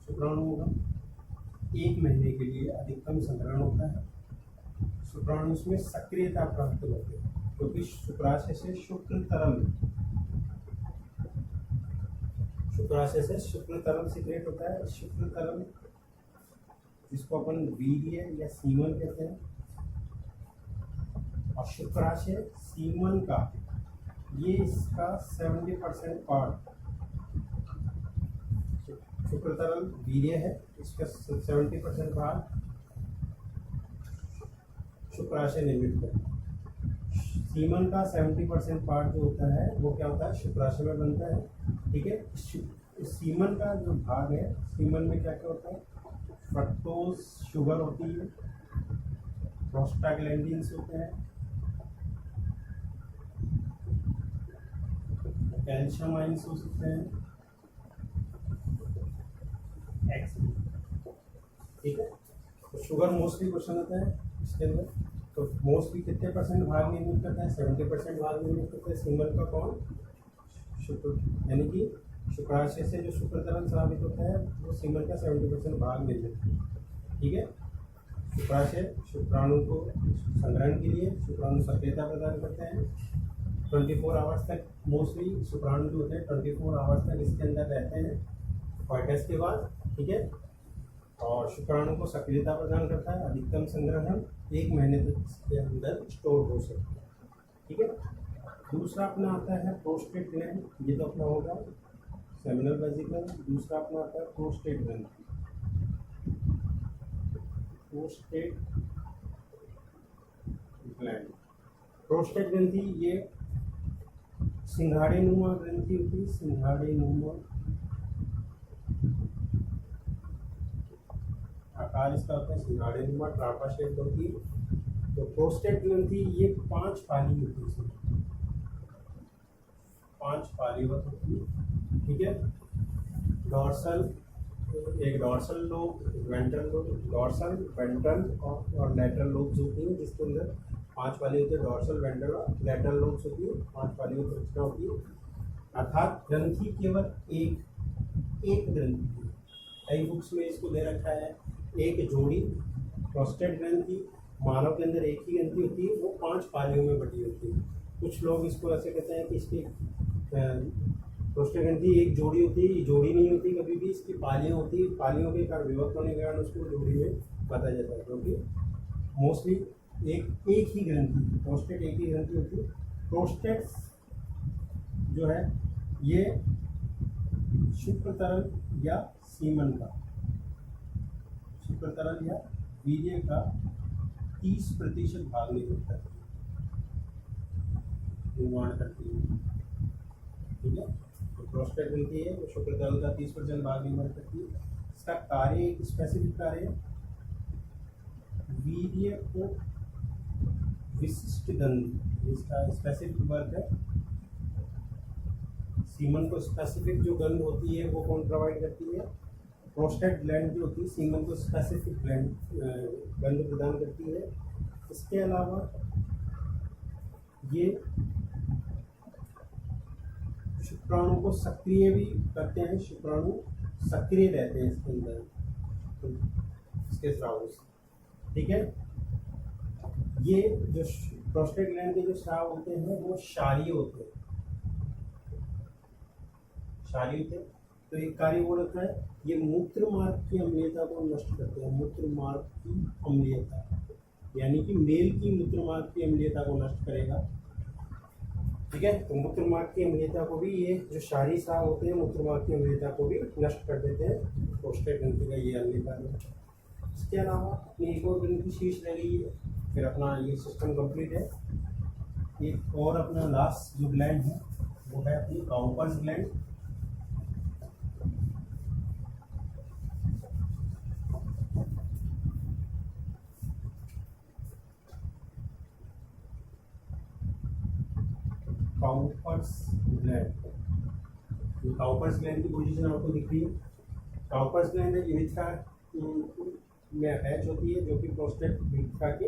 शुक्राणुओं का 1 महीने के लिए अधिकतम संग्रहण होता है। शुक्राणु में सक्रियता प्राप्त होती है क्योंकि शुक्राशय से शुक्र तरल सीक्रेट होता है। शुक्र तरल जिसको अपन वीर्य या सीमन कहते हैं, और शुक्राशय सीमन का ये इसका 70% पार्ट शुक्र तरल वीर्य है, इसका 70% भाग शुक्राशय निर्मित है। सीमन का 70% पार्ट जो होता है वो क्या होता है शुक्राशय में बनता है। ठीक है, सीमन का जो भाग है, सीमन में क्या क्या होता है, फ्रक्टोज शुगर होती है, प्रोस्टाग्लैंडिन्स होते हैं, कैल्शियम आयंस हो सकते हैं, एक्स। ठीक है, तो शुगर मोस्टली क्वेश्चन होता है इसके अंदर। तो मोस्टली कितने % भाग निर्मित करता है, 70% भाग निर्मित करता है सीमन का। कौन? शुक्र, यानी कि शुक्राशय से जो शुक्र तरल स्रावित होता है वो सीमन का 70% भाग निर्मित करता है। ठीक है, शुक्राशय शुक्राणु को संग्रहण के लिए शुक्राणु सक्रियता प्रदान करते हैं। 24 आवर्स तक मोस्टली शुक्राणु जो होते हैं 24 आवर्स तक इसके अंदर रहते हैं क्वार्टर्स के बाद। ठीक है, और शुक्राणु को सक्रियता प्रदान करता है। अधिकतम संग्रहण 1 महीने तक इसके अंदर स्टोर हो सकता है। ठीक है, दूसरा अपना आता है प्रोस्टेट ग्लैंड, ये तो अपना होगा सेमिनल वेसिकल। दूसरा अपना आता है प्रोस्टेट ग्रंथि। प्रोस्टेट ग्लैंड, प्रोस्टेट ग्रंथि ये सिंघाड़ेनुमा ग्रंथि होती है। सिंघाड़ेनुमा आकार इसका होता है, सिंघाड़ेनुमा ट्रापा शेप होती है। तो प्रोस्टेट ग्रंथि ये 5 पाली होती है, 5 पालीवत होती है। ठीक है, डॉर्सल, एक dorsal lobe, ventral lobe, dorsal, ventral और लैटरल लोब्स होती हैं, जिसके अंदर 5 पाली होती है। डॉर्सल, वेंट्रल और लैटरल लोब्स होती है, 5 पालियों की रचना होती है। अर्थात ग्रंथि केवल एक ग्रंथि है। कई बुक्स में इसको दे रखा है एक जोड़ी। प्रोस्टेट ग्रंथि मानव के अंदर एक ही ग्रंथि होती है, वो 5 पालियों में बटी होती है। कुछ लोग इसको ऐसे कहते हैं कि इसकी प्रोस्टेट ग्रंथि एक जोड़ी होती है, ये जोड़ी नहीं होती कभी भी, इसकी पालियाँ होती है। पालियों के कारण विभक्त होने के कारण उसको जोड़ी में बताया जाता है, क्योंकि मोस्टली एक ही ग्रंथि, प्रोस्टेट एक ही ग्रंथि होती है। प्रोस्टेट जो है ये शुक्र तरल या सीमन का, शुक्र तरल या वीर्य का 30% भाग निर्माण करती है। ठीक है, तो प्रोस्टेट ग्रंथि है वो शुक्र तरल का 30% भाग निर्माण करती है। इसका कार्य, एक स्पेसिफिक कार्य, वीर्य को विशिष्ट गंध, इसका स्पेसिफिक वर्क है। सीमन को स्पेसिफिक जो गंध होती है वो कौन प्रोवाइड करती है? प्रोस्टेट ग्लैंड जो होती है सीमन को स्पेसिफिक गंध प्रदान करती है। इसके अलावा ये शुक्राणु को सक्रिय भी करते हैं, शुक्राणु सक्रिय रहते हैं इसके अंदर, इसके स्राव से। ठीक है, ये जो प्रोस्टेट ग्लैंड के जो स्राव होते हैं वो क्षारीय होते हैं, क्षारीय होते हैं। तो एक कार्य वो होता है, ये मूत्र मार्ग की अम्लीयता को नष्ट करते हैं। मूत्र मार्ग की अम्लीयता यानी कि मेल की मूत्र मार्ग की अम्लीयता को नष्ट करेगा। ठीक है, तो मूत्र मार्ग की अम्लीयता को भी ये जो क्षारीय स्राव होते हैं मूत्र मार्ग की अम्लीयता को भी नष्ट कर देते हैं। प्रोस्टेट ग्रंथि का ये अन्य कार्य है। इसके अलावा अपनी एक और ग्रंथि शेष रह गई है, फिर अपना ये सिस्टम कंप्लीट है। एक और अपना लास्ट जो ग्लैंड है वो है अपनी Cowper's gland. Cowper's gland. Cowper's gland की पोजीशन आपको दिख रही है। काउपर्स ग्लैंड यूरेथ्रा में अटैच होती है, जो कि प्रोस्टेट यूरेथ्रा के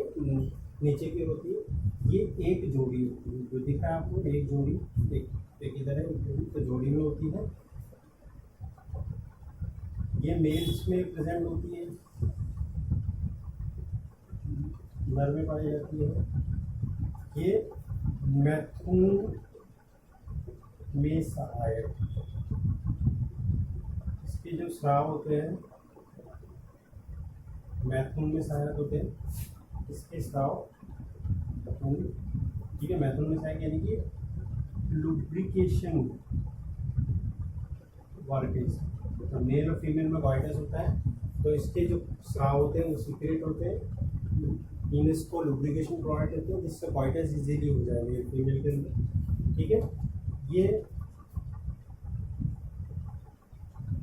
नीचे की होती है। ये एक जोड़ी होती है, जो दिख रहा है आपको, एक जोड़ी, एक इधर है, एक जोड़ी, तो जोड़ी में होती है। ये मेल्स में प्रेजेंट होती है, नर में पाई जाती है। ये मैथुन में सहायक, इसके जो स्राव होते हैं मैथुन में सहायक होते हैं, इसके स्राव, ठीक है। मैथुन में सहायक यानी कि लुब्रिकेशन वर्केज, तो मेल और फीमेल में कॉइटस होता है, तो इसके जो स्राव होते हैं वो सीक्रेट होते हैं, इसको लुब्रिकेशन प्रोवाइड करते हैं, जिससे कॉइटस इजीली हो जाए मेल फीमेल के अंदर, ठीक है। ये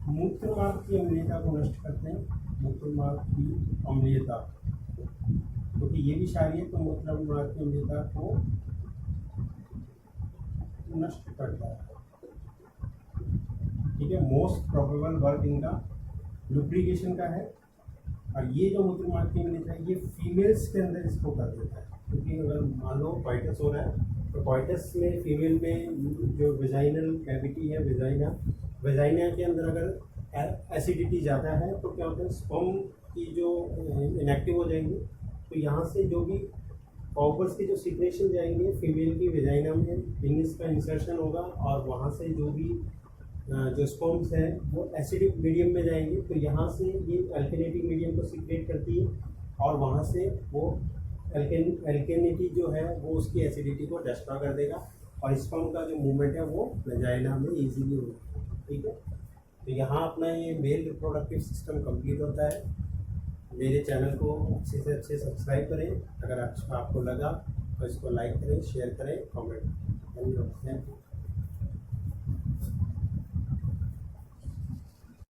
मूत्र मार्ग की अम्लीयता को नष्ट करते हैं, मूत्र मार्ग की अम्लीयता, क्योंकि ये भी क्षारीय है, तो मूत्र मार्ग की अम्लीयता को नष्ट करता है, ठीक है। मोस्ट प्रोबेबल वर्क इनका लुब्रिकेशन का है। और ये जो मूत्र मार्ग की अम्लीयता है ये फीमेल्स के अंदर इसको कर देता है, क्योंकि अगर मान लो कॉइटस हो रहा है, तो कॉइटस में फीमेल में जो वेजाइनल कैविटी है, वेजाइना के अंदर अगर एसिडिटी ज़्यादा है तो क्या होता है, स्पर्म की जो इनएक्टिव हो जाएंगे, तो यहाँ से जो भी काउपर्स की जो सीक्रेशन जाएंगे फीमेल की वेजाइना में, पेनिस का इंसर्शन होगा, और वहाँ से जो भी जो स्पर्म्स हैं वो एसिडिक मीडियम में जाएंगे, तो यहाँ से ये अल्केनेटिक मीडियम को सीक्रेट करती है, और वहाँ से वो अल्केनिटी जो है वो उसकी एसिडिटी को डिस्ट्रॉय कर देगा, और स्पर्म का जो मूवमेंट है वो वेजाइना में इजीली होगा, ठीक है। तो यहाँ अपना ये मेल रिप्रोडक्टिव सिस्टम कंप्लीट होता है। मेरे चैनल को अच्छे से अच्छे सब्सक्राइब करें, अगर अच्छा आपको लगा तो इसको लाइक करें, शेयर करें, कमेंट। धन्यवाद।